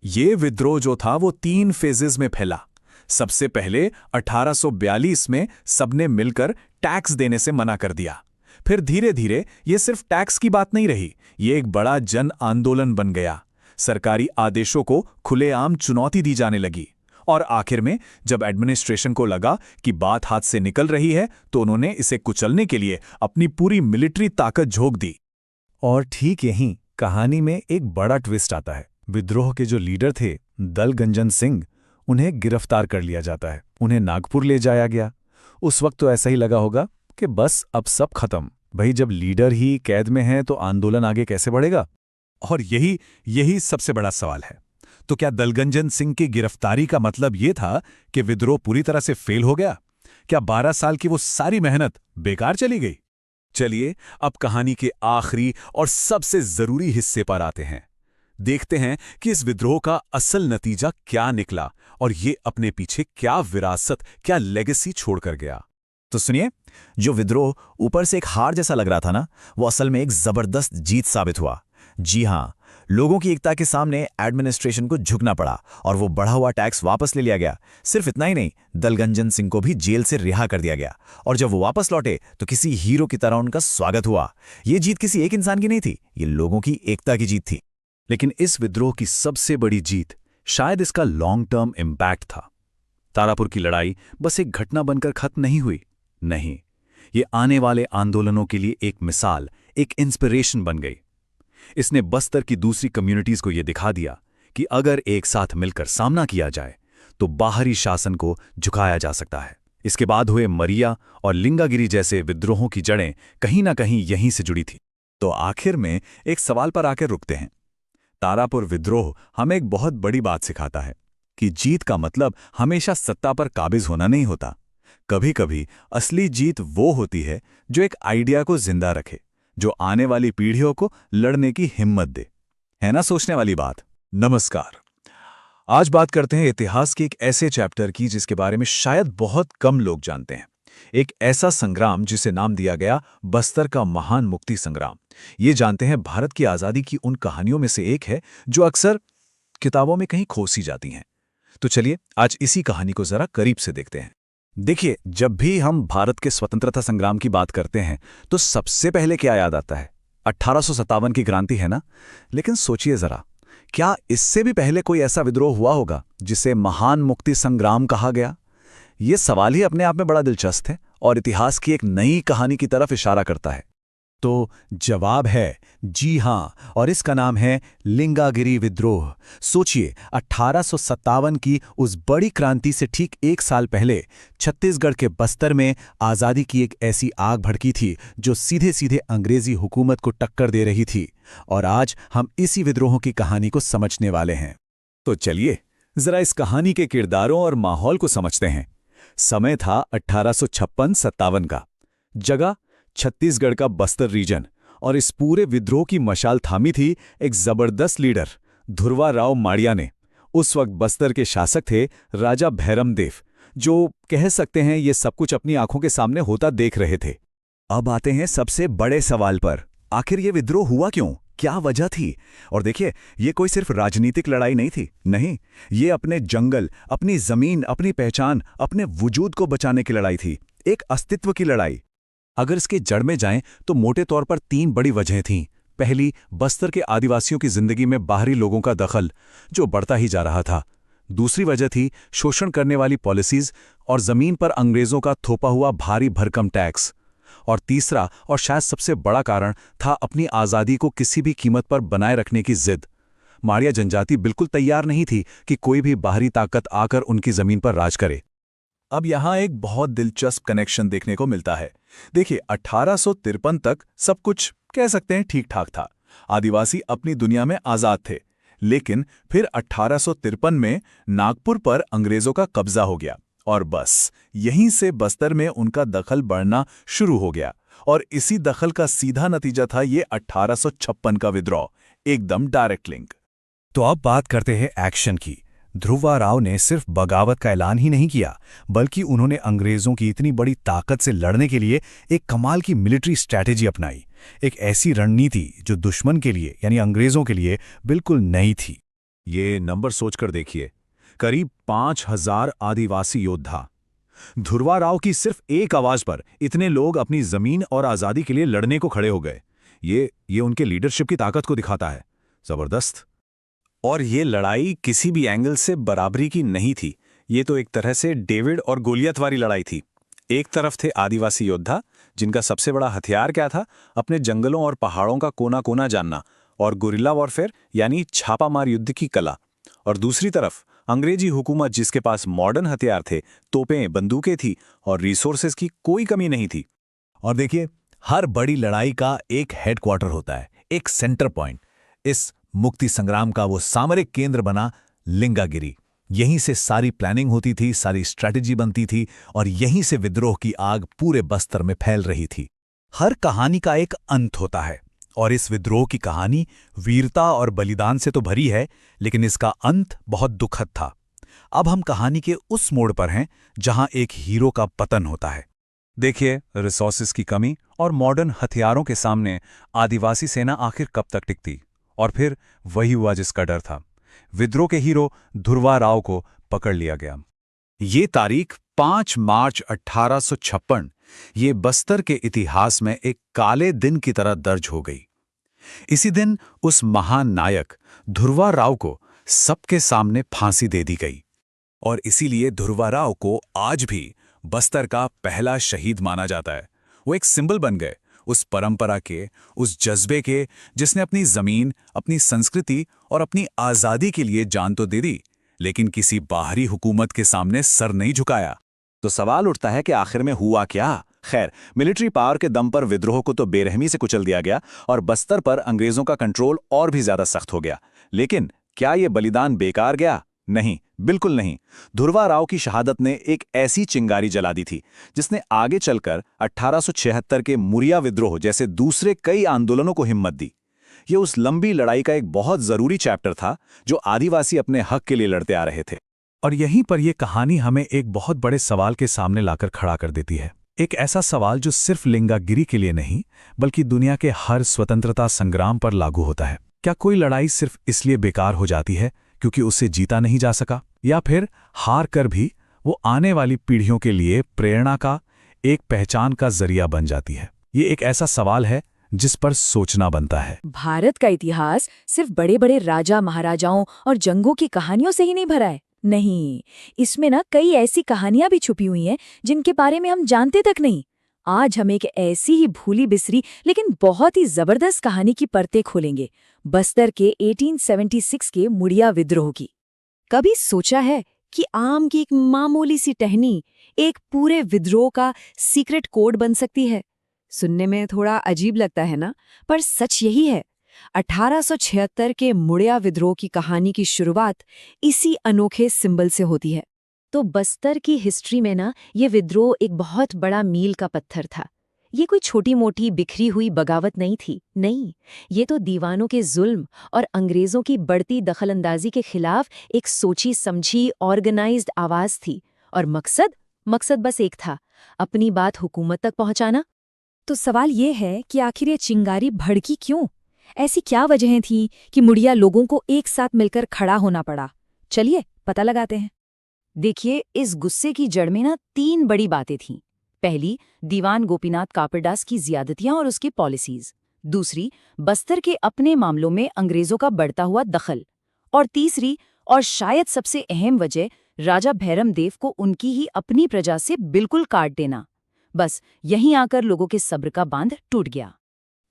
ये विद्रोह जो था वो 3 फेजेस में फैला। सबसे पहले 1842 में सबने मिलकर टैक्स देने से मना कर दिया। फिर धीरे धीरे ये सिर्फ टैक्स की बात नहीं रही, ये एक बड़ा जन आंदोलन बन गया। सरकारी आदेशों को खुलेआम चुनौती दी जाने लगी। और आखिर में जब एडमिनिस्ट्रेशन को लगा कि बात हाथ से निकल रही है, तो उन्होंने इसे कुचलने के लिए अपनी पूरी मिलिट्री ताकत झोंक दी। और ठीक यहीं कहानी में एक बड़ा ट्विस्ट आता है। विद्रोह के जो लीडर थे दलगंजन सिंह, उन्हें गिरफ्तार कर लिया जाता है। उन्हें नागपुर ले जाया गया। उस वक्त तो ऐसा ही लगा होगा कि बस अब सब खत्म। भाई, जब लीडर ही कैद में है तो आंदोलन आगे कैसे बढ़ेगा? और यही सबसे बड़ा सवाल है। तो क्या दलगंजन सिंह की गिरफ्तारी का मतलब ये था कि विद्रोह पूरी तरह से फेल हो गया? क्या 12 साल की वो सारी मेहनत बेकार चली गई? चलिए अब कहानी के आखिरी और सबसे जरूरी हिस्से पर आते हैं। देखते हैं कि इस विद्रोह का असल नतीजा क्या निकला और ये अपने पीछे क्या विरासत, क्या लेगेसी छोड़कर गया। तो सुनिए, जो विद्रोह ऊपर से एक हार जैसा लग रहा था ना, वो असल में एक जबरदस्त जीत साबित हुआ। जी हां, लोगों की एकता के सामने एडमिनिस्ट्रेशन को झुकना पड़ा और वो बढ़ा हुआ टैक्स वापस ले लिया गया। सिर्फ इतना ही नहीं, दलगंजन सिंह को भी जेल से रिहा कर दिया गया। और जब वो वापस लौटे तो किसी हीरो की तरह उनका स्वागत हुआ। ये जीत किसी एक इंसान की नहीं थी, ये लोगों की एकता की जीत थी। लेकिन इस विद्रोह की सबसे बड़ी जीत शायद इसका लॉन्ग टर्म इम्पैक्ट था। तारापुर की लड़ाई बस एक घटना बनकर खत्म नहीं हुई। नहीं, ये आने वाले आंदोलनों के लिए एक मिसाल, एक इंस्पिरेशन बन गई। इसने बस्तर की दूसरी कम्युनिटीज को यह दिखा दिया कि अगर एक साथ मिलकर सामना किया जाए तो बाहरी शासन को झुकाया जा सकता है। इसके बाद हुए मरिया और लिंगागिरी जैसे विद्रोहों की जड़ें कहीं ना कहीं यहीं से जुड़ी थी। तो आखिर में एक सवाल पर आकर रुकते हैं। तारापुर विद्रोह हमें एक बहुत बड़ी बात सिखाता है कि जीत का मतलब हमेशा सत्ता पर काबिज होना नहीं होता। कभी कभी असली जीत वो होती है जो एक आइडिया को जिंदा रखे, जो आने वाली पीढ़ियों को लड़ने की हिम्मत दे। है ना सोचने वाली बात। नमस्कार। आज बात करते हैं इतिहास के एक ऐसे चैप्टर की जिसके बारे में शायद बहुत कम लोग जानते हैं। एक ऐसा संग्राम जिसे नाम दिया गया बस्तर का महान मुक्ति संग्राम। ये जानते हैं भारत की आज़ादी की उन कहानियों में से एक है जो अक्सर किताबों में कहीं खोसी जाती हैं। तो चलिए आज इसी कहानी को जरा करीब से देखते हैं। देखिए, जब भी हम भारत के स्वतंत्रता संग्राम की बात करते हैं तो सबसे पहले क्या याद आता है? 1857 की क्रांति, है ना? लेकिन सोचिए जरा, क्या इससे भी पहले कोई ऐसा विद्रोह हुआ होगा जिसे महान मुक्ति संग्राम कहा गया? ये सवाल ही अपने आप में बड़ा दिलचस्प है और इतिहास की एक नई कहानी की तरफ इशारा करता है। तो जवाब है जी हां, और इसका नाम है लिंगागिरी विद्रोह। सोचिए, 1857 की उस बड़ी क्रांति से ठीक 1 साल पहले छत्तीसगढ़ के बस्तर में आज़ादी की एक ऐसी आग भड़की थी जो सीधे सीधे अंग्रेजी हुकूमत को टक्कर दे रही थी। और आज हम इसी विद्रोह की कहानी को समझने वाले हैं। तो चलिए जरा इस कहानी के किरदारों और माहौल को समझते हैं। समय था 1856-57 का। जगह छत्तीसगढ़ का बस्तर रीजन, और इस पूरे विद्रोह की मशाल थामी थी एक जबरदस्त लीडर धुर्वा राव माड़िया ने। उस वक्त बस्तर के शासक थे राजा भैरमदेव, जो कह सकते हैं ये सब कुछ अपनी आंखों के सामने होता देख रहे थे। अब आते हैं सबसे बड़े सवाल पर। आखिर ये विद्रोह हुआ क्यों? क्या वजह थी? और देखिए, ये कोई सिर्फ राजनीतिक लड़ाई नहीं थी। नहीं, ये अपने जंगल, अपनी जमीन, अपनी पहचान, अपने वजूद को बचाने की लड़ाई थी। एक अस्तित्व की लड़ाई। अगर इसके जड़ में जाएं तो मोटे तौर पर 3 बड़ी वजहें थीं। पहली, बस्तर के आदिवासियों की जिंदगी में बाहरी लोगों का दखल, जो बढ़ता ही जा रहा था। दूसरी वजह थी शोषण करने वाली पॉलिसीज और जमीन पर अंग्रेजों का थोपा हुआ भारी भरकम टैक्स। और तीसरा, और शायद सबसे बड़ा कारण था अपनी आज़ादी को किसी भी कीमत पर बनाए रखने की जिद। माड़िया जनजाति बिल्कुल तैयार नहीं थी कि कोई भी बाहरी ताकत आकर उनकी जमीन पर राज करे। अब यहाँ एक बहुत दिलचस्प कनेक्शन देखने को मिलता है। देखिए, 1853 तक सब कुछ कह सकते हैं ठीक ठाक था। आदिवासी अपनी दुनिया में आज़ाद थे। लेकिन फिर 1853 में नागपुर पर अंग्रेजों का कब्जा हो गया, और बस यहीं से बस्तर में उनका दखल बढ़ना शुरू हो गया। और इसी दखल का सीधा नतीजा था ये 1856 का विद्रोह। एकदम डायरेक्ट लिंक। तो अब बात करते हैं एक्शन की। ध्रुवा राव ने सिर्फ बगावत का ऐलान ही नहीं किया, बल्कि उन्होंने अंग्रेजों की इतनी बड़ी ताकत से लड़ने के लिए एक कमाल की मिलिट्री स्ट्रैटेजी अपनाई। एक ऐसी रणनीति जो दुश्मन के लिए यानी अंग्रेजों के लिए बिल्कुल नई थी। ये नंबर सोचकर देखिए, करीब 5000 आदिवासी योद्धा। ध्रुवा राव की सिर्फ एक आवाज पर इतने लोग अपनी जमीन और आजादी के लिए लड़ने को खड़े हो गए। ये उनके लीडरशिप की ताकत को दिखाता है। जबरदस्त। और ये लड़ाई किसी भी एंगल से बराबरी की नहीं थी। ये तो एक तरह से डेविड और गोलियत वाली लड़ाई थी। एक तरफ थे आदिवासी योद्धा, जिनका सबसे बड़ा हथियार क्या था? अपने जंगलों और पहाड़ों का कोना कोना जानना और गुरिल्ला वॉरफेयर यानी छापामार युद्ध की कला। और दूसरी तरफ अंग्रेजी हुकूमत, जिसके पास मॉडर्न हथियार थे, तोपें, बंदूकें थी और रिसोर्सेज की कोई कमी नहीं थी। और देखिए, हर बड़ी लड़ाई का एक हेडक्वार्टर होता है, एक सेंटर पॉइंट। इस मुक्ति संग्राम का वो सामरिक केंद्र बना लिंगागिरी। यहीं से सारी प्लानिंग होती थी, सारी स्ट्रैटेजी बनती थी, और यहीं से विद्रोह की आग पूरे बस्तर में फैल रही थी। हर कहानी का एक अंत होता है, और इस विद्रोह की कहानी वीरता और बलिदान से तो भरी है, लेकिन इसका अंत बहुत दुखद था। अब हम कहानी के उस मोड़ पर हैं जहां एक हीरो का पतन होता है। देखिए, रिसोर्सेज की कमी और मॉडर्न हथियारों के सामने आदिवासी सेना आखिर कब तक टिकती? और फिर वही हुआ जिसका डर था। विद्रोह के हीरो ध्रुवा राव को पकड़ लिया गया। ये तारीख 5 मार्च 1856 ये बस्तर के इतिहास में एक काले दिन की तरह दर्ज हो गई। इसी दिन उस महान नायक ध्रुवा राव को सबके सामने फांसी दे दी गई। और इसीलिए ध्रुवा राव को आज भी बस्तर का पहला शहीद माना जाता है। वो एक सिंबल बन गए उस परंपरा के, उस जज्बे के, जिसने अपनी जमीन, अपनी संस्कृति और अपनी आजादी के लिए जान तो दे दी, लेकिन किसी बाहरी हुकूमत के सामने सर नहीं झुकाया। तो सवाल उठता है कि आखिर में हुआ क्या? खैर, मिलिट्री पावर के दम पर विद्रोह को तो बेरहमी से कुचल दिया गया और बस्तर पर अंग्रेजों का कंट्रोल और भी ज्यादा सख्त हो गया। लेकिन क्या यह बलिदान बेकार गया? नहीं, बिल्कुल नहीं। ध्रुवा राव की शहादत ने एक ऐसी चिंगारी जला दी थी जिसने आगे चलकर 1876 के मुरिया विद्रोह जैसे दूसरे कई आंदोलनों को हिम्मत दी। यह उस लंबी लड़ाई का एक बहुत जरूरी चैप्टर था जो आदिवासी अपने हक के लिए लड़ते आ रहे थे। और यहीं पर यह कहानी हमें एक बहुत बड़े सवाल के सामने लाकर खड़ा कर देती है। एक ऐसा सवाल जो सिर्फ लिंगागिरी के लिए नहीं, बल्कि दुनिया के हर स्वतंत्रता संग्राम पर लागू होता है। क्या कोई लड़ाई सिर्फ इसलिए बेकार हो जाती है क्योंकि उससे जीता नहीं जा सका, या फिर हार कर भी वो आने वाली पीढ़ियों के लिए प्रेरणा का, एक पहचान का जरिया बन जाती है? ये एक ऐसा सवाल है जिस पर सोचना बनता है। भारत का इतिहास सिर्फ बड़े बड़े राजा महाराजाओं और जंगों की कहानियों से ही नहीं भरा है। नहीं, इसमें ना कई ऐसी कहानियां भी छुपी हुई हैं जिनके बारे में हम जानते तक नहीं। आज हम एक ऐसी ही भूली बिसरी लेकिन बहुत ही जबरदस्त कहानी की परतें खोलेंगे, बस्तर के 1876 के मुड़िया विद्रोह की। कभी सोचा है कि आम की एक मामूली सी टहनी एक पूरे विद्रोह का सीक्रेट कोड बन सकती है? सुनने में थोड़ा अजीब लगता है ना, पर सच यही है। 1876 के मुड़िया विद्रोह की कहानी की शुरुआत इसी अनोखे सिंबल से होती है। तो बस्तर की हिस्ट्री में ना ये विद्रोह एक बहुत बड़ा मील का पत्थर था। ये कोई छोटी मोटी बिखरी हुई बगावत नहीं थी, नहीं, ये तो दीवानों के जुल्म और अंग्रेजों की बढ़ती दखलंदाजी के खिलाफ एक सोची समझी ऑर्गेनाइज्ड आवाज थी। और मकसद बस एक था, अपनी बात हुकूमत तक पहुंचाना। तो सवाल ये है कि आखिर ये चिंगारी भड़की क्यों? ऐसी क्या वजहें थीं कि मुड़िया लोगों को एक साथ मिलकर खड़ा होना पड़ा? चलिए पता लगाते हैं। देखिए, इस गुस्से की जड़ में ना 3 बड़ी बातें थीं। पहली, दीवान गोपीनाथ कापड़दास की ज्यादतियां और उसकी पॉलिसीज। दूसरी, बस्तर के अपने मामलों में अंग्रेजों का बढ़ता हुआ दखल। और तीसरी, और शायद सबसे अहम वजह, राजा भैरम देव को उनकी ही अपनी प्रजा से बिल्कुल काट देना। बस यहीं आकर लोगों के सब्र का बांध टूट गया।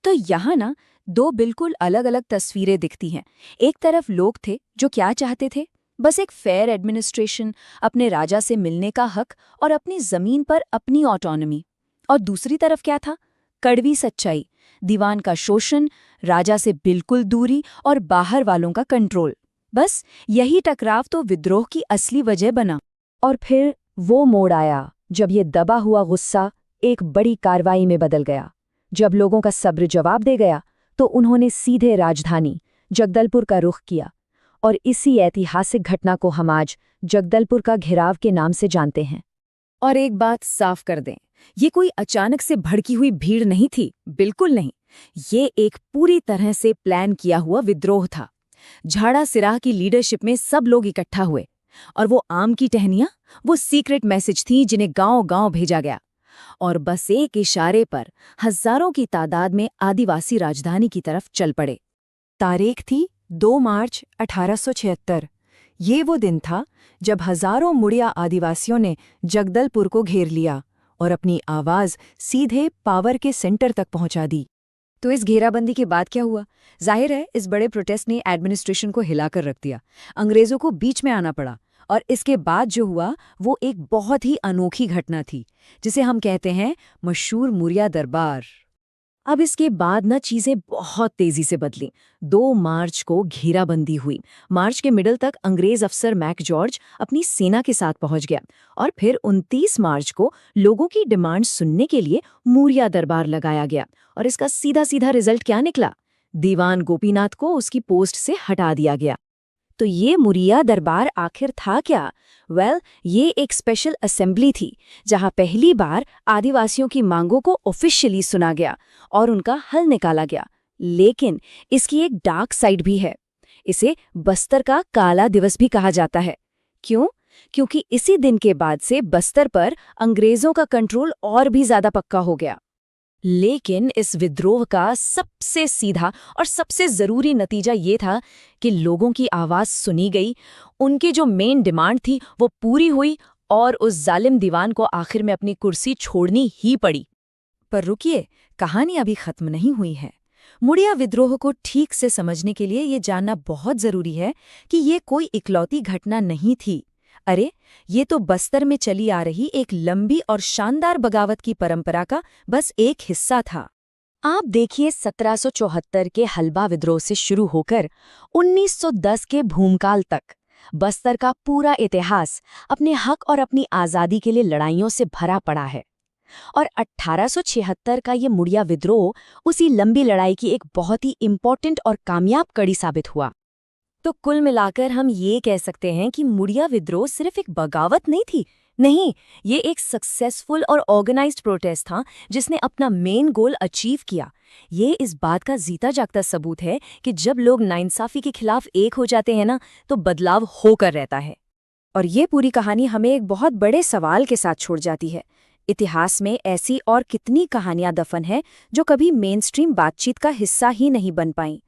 तो यहाँ ना 2 बिल्कुल अलग अलग तस्वीरें दिखती हैं। एक तरफ लोग थे जो क्या चाहते थे, बस एक फेयर एडमिनिस्ट्रेशन, अपने राजा से मिलने का हक और अपनी जमीन पर अपनी ऑटोनॉमी। और दूसरी तरफ क्या था? कड़वी सच्चाई, दीवान का शोषण, राजा से बिल्कुल दूरी और बाहर वालों का कंट्रोल। बस यही टकराव तो विद्रोह की असली वजह बना। और फिर वो मोड़ आया जब ये दबा हुआ गुस्सा एक बड़ी कार्रवाई में बदल गया। जब लोगों का सब्र जवाब दे गया तो उन्होंने सीधे राजधानी जगदलपुर का रुख किया। और इसी ऐतिहासिक घटना को हम आज जगदलपुर का घेराव के नाम से जानते हैं। और एक बात साफ कर दें, ये कोई अचानक से भड़की हुई भीड़ नहीं थी, बिल्कुल नहीं। ये एक पूरी तरह से प्लान किया हुआ विद्रोह था। झाड़ा सिराह की लीडरशिप में सब लोग इकट्ठा हुए, और वो आम की टहनियां, वो सीक्रेट मैसेज थी जिन्हें गांव-गांव भेजा गया। और बस एक इशारे पर हजारों की तादाद में आदिवासी राजधानी की तरफ चल पड़े। तारीख थी 2 मार्च 1876। ये वो दिन था जब हजारों मुड़िया आदिवासियों ने जगदलपुर को घेर लिया और अपनी आवाज सीधे पावर के सेंटर तक पहुंचा दी। तो इस घेराबंदी के बाद क्या हुआ? जाहिर है इस बड़े प्रोटेस्ट ने एडमिनिस्ट्रेशन को हिलाकर रख दिया। अंग्रेजों को बीच में आना पड़ा। और इसके बाद जो हुआ वो एक बहुत ही अनोखी घटना थी, जिसे हम कहते हैं मशहूर मुड़िया दरबार। अब इसके बाद न चीजें बहुत तेजी से बदलीं। 2 मार्च को घेराबंदी हुई। मार्च के मिडल तक अंग्रेज अफसर मैक जॉर्ज अपनी सेना के साथ पहुंच गया। और फिर 29 मार्च को लोगों की डिमांड सुनने के लिए मुड़िया दरबार लगाया गया। और इसका सीधा सीधा रिजल्ट क्या निकला? दीवान गोपीनाथ को उसकी पोस्ट से हटा दिया गया। तो ये मुड़िया दरबार आखिर था क्या? ये एक स्पेशल असेंबली थी जहां पहली बार आदिवासियों की मांगों को ऑफिशियली सुना गया और उनका हल निकाला गया। लेकिन इसकी एक डार्क साइड भी है। इसे बस्तर का काला दिवस भी कहा जाता है। क्यों? क्योंकि इसी दिन के बाद से बस्तर पर अंग्रेजों का कंट्रोल और भी ज्यादा पक्का हो गया। लेकिन इस विद्रोह का सबसे सीधा और सबसे जरूरी नतीजा ये था कि लोगों की आवाज सुनी गई, उनकी जो मेन डिमांड थी वो पूरी हुई और उस जालिम दीवान को आखिर में अपनी कुर्सी छोड़नी ही पड़ी। पर रुकिए, कहानी अभी खत्म नहीं हुई है। मुड़िया विद्रोह को ठीक से समझने के लिए ये जानना बहुत जरूरी है कि ये कोई इकलौती घटना नहीं थी। अरे, ये तो बस्तर में चली आ रही एक लंबी और शानदार बगावत की परंपरा का बस एक हिस्सा था। आप देखिए 1774 के हलबा विद्रोह से शुरू होकर 1910 के भूमकाल तक बस्तर का पूरा इतिहास अपने हक और अपनी आज़ादी के लिए लड़ाइयों से भरा पड़ा है। और 1876 का ये मुड़िया विद्रोह उसी लंबी लड़ाई की एक बहुत ही इम्पोर्टेंट और कामयाब कड़ी साबित हुआ। तो कुल मिलाकर हम ये कह सकते हैं कि मुड़िया विद्रोह सिर्फ एक बगावत नहीं थी, नहीं, ये एक सक्सेसफुल और ऑर्गेनाइज्ड प्रोटेस्ट था जिसने अपना मेन गोल अचीव किया। ये इस बात का जीता जागता सबूत है कि जब लोग नाइंसाफी के खिलाफ एक हो जाते हैं ना, तो बदलाव होकर रहता है। और ये पूरी कहानी हमें एक बहुत बड़े सवाल के साथ छोड़ जाती है। इतिहास में ऐसी और कितनी कहानियां दफन हैं जो कभी मेनस्ट्रीम बातचीत का हिस्सा ही नहीं बन पाईं।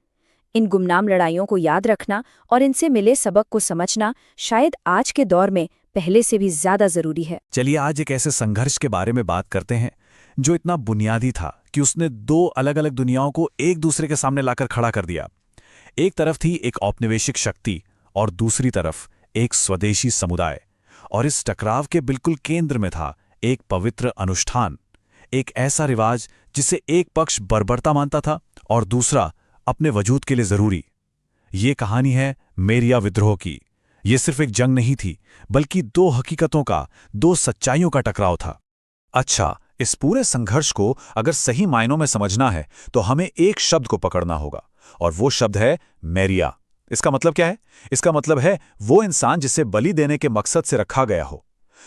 इन गुमनाम लड़ाइयों को याद रखना और इनसे मिले सबक को समझना शायद आज के दौर में पहले से भी ज्यादा जरूरी है। चलिए आज एक ऐसे संघर्ष के बारे में बात करते हैं जो इतना बुनियादी था कि उसने 2 अलग अलग दुनियाओं को एक दूसरे के सामने लाकर खड़ा कर दिया। एक तरफ थी एक औपनिवेशिक शक्ति और दूसरी तरफ एक स्वदेशी समुदाय। और इस टकराव के बिल्कुल केंद्र में था एक पवित्र अनुष्ठान, एक ऐसा रिवाज जिसे एक पक्ष बर्बरता मानता था और दूसरा अपने वजूद के लिए जरूरी। ये कहानी है मेरिया विद्रोह की। ये सिर्फ एक जंग नहीं थी, बल्कि 2 हकीकतों का, 2 सच्चाइयों का टकराव था। अच्छा, इस पूरे संघर्ष को अगर सही मायनों में समझना है तो हमें एक शब्द को पकड़ना होगा, और वो शब्द है मेरिया। इसका मतलब क्या है? इसका मतलब है वो इंसान जिसे बलि देने के मकसद से रखा गया हो।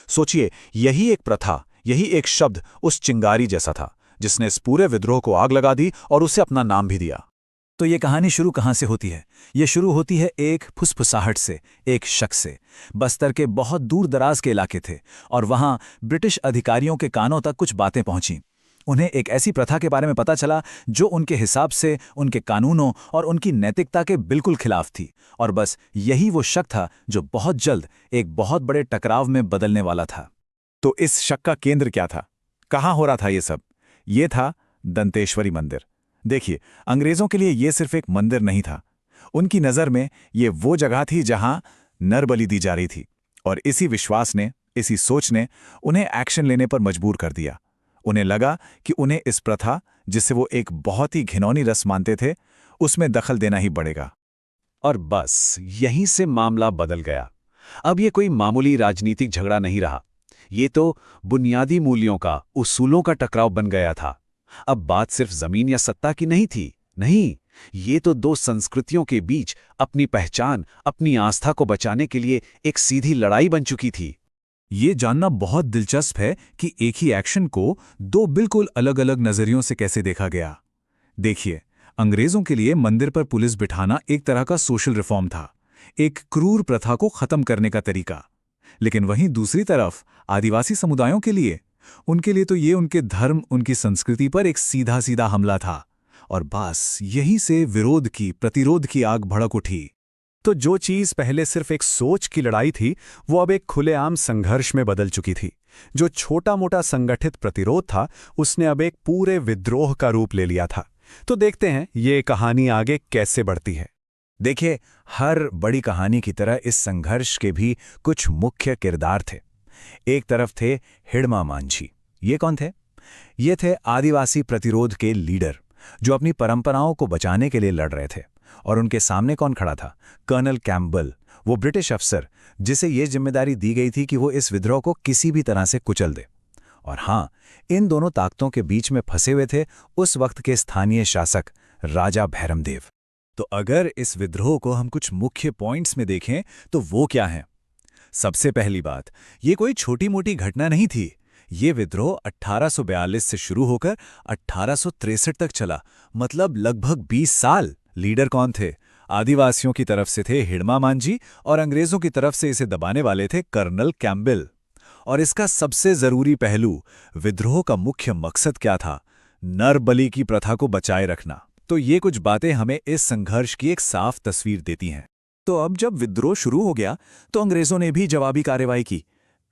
सोचिए, यही एक प्रथा, यही एक शब्द उस चिंगारी जैसा था जिसने इस पूरे विद्रोह को आग लगा दी और उसे अपना नाम भी दिया। तो ये कहानी शुरू कहाँ से होती है? ये शुरू होती है एक फुसफुसाहट से, एक शक से। बस्तर के बहुत दूर दराज के इलाके थे और वहाँ ब्रिटिश अधिकारियों के कानों तक कुछ बातें पहुंची। उन्हें एक ऐसी प्रथा के बारे में पता चला जो उनके हिसाब से उनके कानूनों और उनकी नैतिकता के बिल्कुल खिलाफ थी। और बस यही वो शक था जो बहुत जल्द एक बहुत बड़े टकराव में बदलने वाला था। तो इस शक का केंद्र क्या था? कहाँ हो रहा था ये सब? ये था दंतेश्वरी मंदिर। देखिए, अंग्रेजों के लिए ये सिर्फ एक मंदिर नहीं था। उनकी नज़र में ये वो जगह थी जहां नर बलि दी जा रही थी, और इसी विश्वास ने, इसी सोच ने उन्हें एक्शन लेने पर मजबूर कर दिया। उन्हें लगा कि उन्हें इस प्रथा, जिसे वो एक बहुत ही घिनौनी रस्म मानते थे, उसमें दखल देना ही पड़ेगा। और बस यहीं से मामला बदल गया। अब ये कोई मामूली राजनीतिक झगड़ा नहीं रहा, ये तो बुनियादी मूल्यों का, उसूलों का टकराव बन गया था। अब बात सिर्फ जमीन या सत्ता की नहीं थी, नहीं, ये तो दो संस्कृतियों के बीच अपनी पहचान, अपनी आस्था को बचाने के लिए एक सीधी लड़ाई बन चुकी थी। ये जानना बहुत दिलचस्प है कि एक ही एक्शन को दो बिल्कुल अलग अलग नजरियों से कैसे देखा गया। देखिए, अंग्रेजों के लिए मंदिर पर पुलिस बिठाना एक तरह का सोशल रिफॉर्म था, एक क्रूर प्रथा को खत्म करने का तरीका। लेकिन वहीं दूसरी तरफ आदिवासी समुदायों के लिए, उनके लिए तो ये उनके धर्म, उनकी संस्कृति पर एक सीधा सीधा हमला था। और बस यहीं से विरोध की, प्रतिरोध की आग भड़क उठी। तो जो चीज पहले सिर्फ एक सोच की लड़ाई थी, वो अब एक खुलेआम संघर्ष में बदल चुकी थी। जो छोटा मोटा संगठित प्रतिरोध था, उसने अब एक पूरे विद्रोह का रूप ले लिया था। तो देखते हैं ये कहानी आगे कैसे बढ़ती है। देखिए, हर बड़ी कहानी की तरह इस संघर्ष के भी कुछ मुख्य किरदार थे। एक तरफ थे हिड़मा मांझी। ये कौन थे? ये थे आदिवासी प्रतिरोध के लीडर, जो अपनी परंपराओं को बचाने के लिए लड़ रहे थे। और उनके सामने कौन खड़ा था? कर्नल कैम्पबेल, वो ब्रिटिश अफसर जिसे ये जिम्मेदारी दी गई थी कि वो इस विद्रोह को किसी भी तरह से कुचल दे। और हाँ, इन दोनों ताकतों के बीच में फंसे हुए थे उस वक्त के स्थानीय शासक राजा भैरमदेव। तो अगर इस विद्रोह को हम कुछ मुख्य पॉइंट्स में देखें तो वो क्या हैं? सबसे पहली बात, ये कोई छोटी मोटी घटना नहीं थी। ये विद्रोह 1842 से शुरू होकर 1863 तक चला, मतलब लगभग 20 साल। लीडर कौन थे? आदिवासियों की तरफ से थे हिड़मा मांझी और अंग्रेजों की तरफ से इसे दबाने वाले थे कर्नल कैम्पबेल। और इसका सबसे जरूरी पहलू, विद्रोह का मुख्य मकसद क्या था? नर बलि की प्रथा को बचाए रखना। तो ये कुछ बातें हमें इस संघर्ष की एक साफ तस्वीर देती हैं। तो अब जब विद्रोह शुरू हो गया तो अंग्रेजों ने भी जवाबी कार्रवाई की।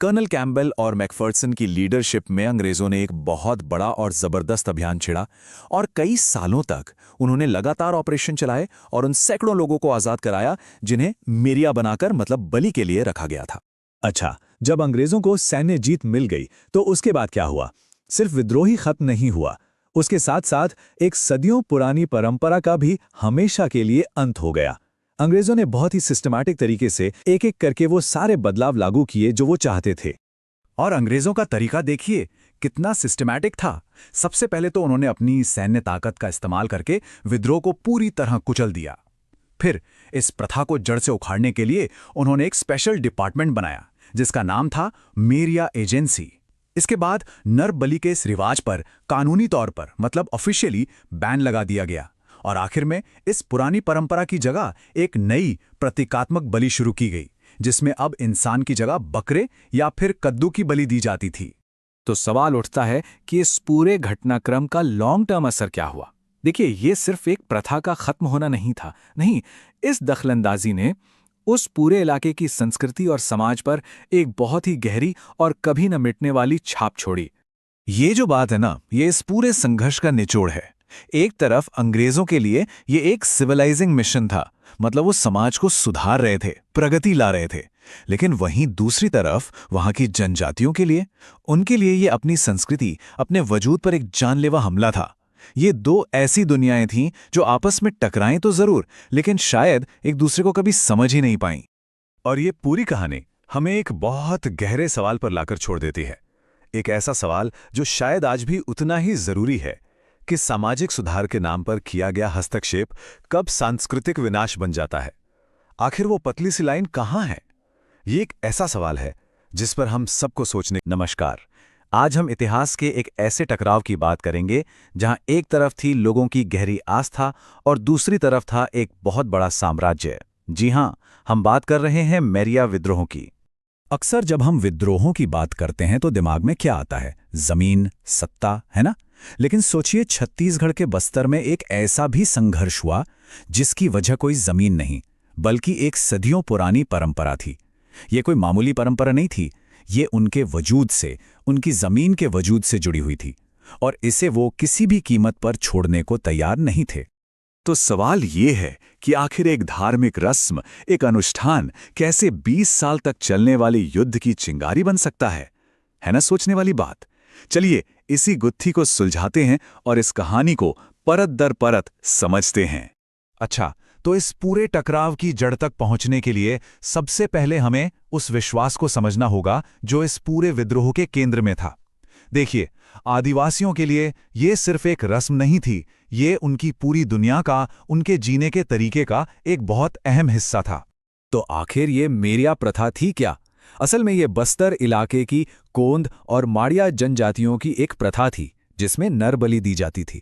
कर्नल कैम्पबेल और मैकफर्सन की लीडरशिप में अंग्रेजों ने एक बहुत बड़ा और जबरदस्त अभियान छेड़ा, और कई सालों तक उन्होंने लगातार ऑपरेशन चलाए और उन सैकड़ों लोगों को आजाद कराया जिन्हें मेरिया बनाकर, मतलब बलि के लिए रखा गया था। अच्छा, जब अंग्रेजों को सैन्य जीत मिल गई तो उसके बाद क्या हुआ? सिर्फ विद्रोह ही खत्म नहीं हुआ, उसके साथ साथ एक सदियों पुरानी परंपरा का भी हमेशा के लिए अंत हो गया। अंग्रेजों ने बहुत ही सिस्टमैटिक तरीके से एक एक करके वो सारे बदलाव लागू किए जो वो चाहते थे। और अंग्रेजों का तरीका देखिए कितना सिस्टमैटिक था। सबसे पहले तो उन्होंने अपनी सैन्य ताकत का इस्तेमाल करके विद्रोह को पूरी तरह कुचल दिया। फिर इस प्रथा को जड़ से उखाड़ने के लिए उन्होंने एक स्पेशल डिपार्टमेंट बनाया जिसका नाम था मेरिया एजेंसी। इसके बाद नर बलि के इस रिवाज पर कानूनी तौर पर, मतलब ऑफिशियली, बैन लगा दिया गया। और आखिर में इस पुरानी परंपरा की जगह एक नई प्रतीकात्मक बलि शुरू की गई, जिसमें अब इंसान की जगह बकरे या फिर कद्दू की बलि दी जाती थी। तो सवाल उठता है कि इस पूरे घटनाक्रम का लॉन्ग टर्म असर क्या हुआ? देखिए, ये सिर्फ एक प्रथा का खत्म होना नहीं था, नहीं, इस दखलंदाजी ने उस पूरे इलाके की संस्कृति और समाज पर एक बहुत ही गहरी और कभी न मिटने वाली छाप छोड़ी। ये जो बात है ना, ये इस पूरे संघर्ष का निचोड़ है। एक तरफ अंग्रेजों के लिए ये एक सिविलाइजिंग मिशन था, मतलब वो समाज को सुधार रहे थे, प्रगति ला रहे थे। लेकिन वहीं दूसरी तरफ वहां की जनजातियों के लिए, उनके लिए ये अपनी संस्कृति, अपने वजूद पर एक जानलेवा हमला था। ये दो ऐसी दुनियाएं थीं जो आपस में टकराएं तो जरूर, लेकिन शायद एक दूसरे को कभी समझ ही नहीं पाईं। और ये पूरी कहानी हमें एक बहुत गहरे सवाल पर लाकर छोड़ देती है। एक ऐसा सवाल जो शायद आज भी उतना ही जरूरी है कि सामाजिक सुधार के नाम पर किया गया हस्तक्षेप कब सांस्कृतिक विनाश बन जाता है। आखिर वो पतली सी लाइन कहाँ है? ये एक ऐसा सवाल है जिस पर हम सबको सोचने। नमस्कार, आज हम इतिहास के एक ऐसे टकराव की बात करेंगे जहां एक तरफ थी लोगों की गहरी आस्था और दूसरी तरफ था एक बहुत बड़ा साम्राज्य। जी हां, हम बात कर रहे हैं मैरिया विद्रोह की। अक्सर जब हम विद्रोहों की बात करते हैं तो दिमाग में क्या आता है? जमीन, सत्ता, है ना? लेकिन सोचिए, छत्तीसगढ़ के बस्तर में एक ऐसा भी संघर्ष हुआ जिसकी वजह कोई जमीन नहीं, बल्कि एक सदियों पुरानी परंपरा थी। ये कोई मामूली परंपरा नहीं थी, ये उनके वजूद से, उनकी जमीन के वजूद से जुड़ी हुई थी, और इसे वो किसी भी कीमत पर छोड़ने को तैयार नहीं थे। तो सवाल ये है कि आखिर एक धार्मिक रस्म, एक अनुष्ठान कैसे 20 साल तक चलने वाले युद्ध की चिंगारी बन सकता है ना सोचने वाली बात। चलिए इसी गुत्थी को सुलझाते हैं और इस कहानी को परत दर परत समझते हैं। अच्छा, तो इस पूरे टकराव की जड़ तक पहुंचने के लिए सबसे पहले हमें उस विश्वास को समझना होगा जो इस पूरे विद्रोह के केंद्र में था। देखिए, आदिवासियों के लिए ये सिर्फ एक रस्म नहीं थी, ये उनकी पूरी दुनिया का, उनके जीने के तरीके का एक बहुत अहम हिस्सा था। तो आखिर ये मेरिया प्रथा थी क्या? असल में ये बस्तर इलाके की कोंद और माड़िया जनजातियों की एक प्रथा थी जिसमें नर बलि दी जाती थी।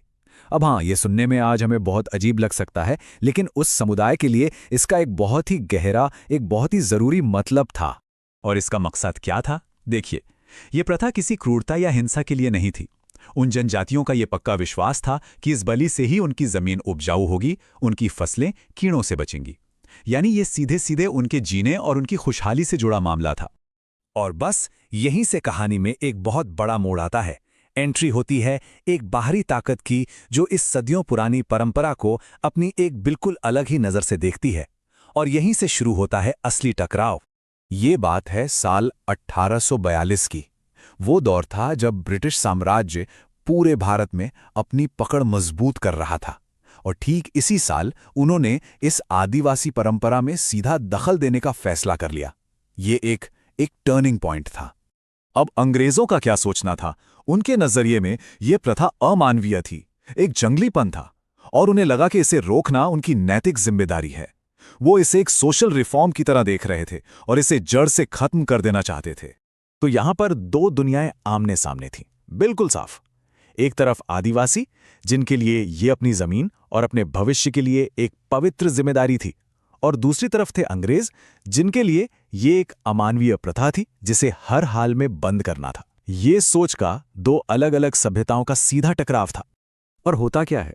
अब हाँ, ये सुनने में आज हमें बहुत अजीब लग सकता है, लेकिन उस समुदाय के लिए इसका एक बहुत ही गहरा, एक बहुत ही जरूरी मतलब था। और इसका मकसद क्या था? देखिए, ये प्रथा किसी क्रूरता या हिंसा के लिए नहीं थी। उन जनजातियों का ये पक्का विश्वास था कि इस बलि से ही उनकी जमीन उपजाऊ होगी, उनकी फसलें कीड़ों से बचेंगी। यानी ये सीधे सीधे उनके जीने और उनकी खुशहाली से जुड़ा मामला था। और बस यहीं से कहानी में एक बहुत बड़ा मोड़ आता है। एंट्री होती है एक बाहरी ताकत की जो इस सदियों पुरानी परंपरा को अपनी एक बिल्कुल अलग ही नज़र से देखती है। और यहीं से शुरू होता है असली टकराव। ये बात है साल 1842 की। वो दौर था जब ब्रिटिश साम्राज्य पूरे भारत में अपनी पकड़ मजबूत कर रहा था, और ठीक इसी साल उन्होंने इस आदिवासी परंपरा में सीधा दखल देने का फैसला कर लिया। ये एक टर्निंग पॉइंट था। अब अंग्रेजों का क्या सोचना था? उनके नजरिए में यह प्रथा अमानवीय थी, एक जंगलीपन था, और उन्हें लगा कि इसे रोकना उनकी नैतिक जिम्मेदारी है। वो इसे एक सोशल रिफॉर्म की तरह देख रहे थे और इसे जड़ से खत्म कर देना चाहते थे। तो यहां पर दो दुनियाएं आमने सामने थीं, बिल्कुल साफ। एक तरफ आदिवासी, जिनके लिए ये अपनी जमीन और अपने भविष्य के लिए एक पवित्र जिम्मेदारी थी, और दूसरी तरफ थे अंग्रेज, जिनके लिए ये एक अमानवीय प्रथा थी जिसे हर हाल में बंद करना था। ये सोच का दो अलग अलग सभ्यताओं का सीधा टकराव था। और होता क्या है,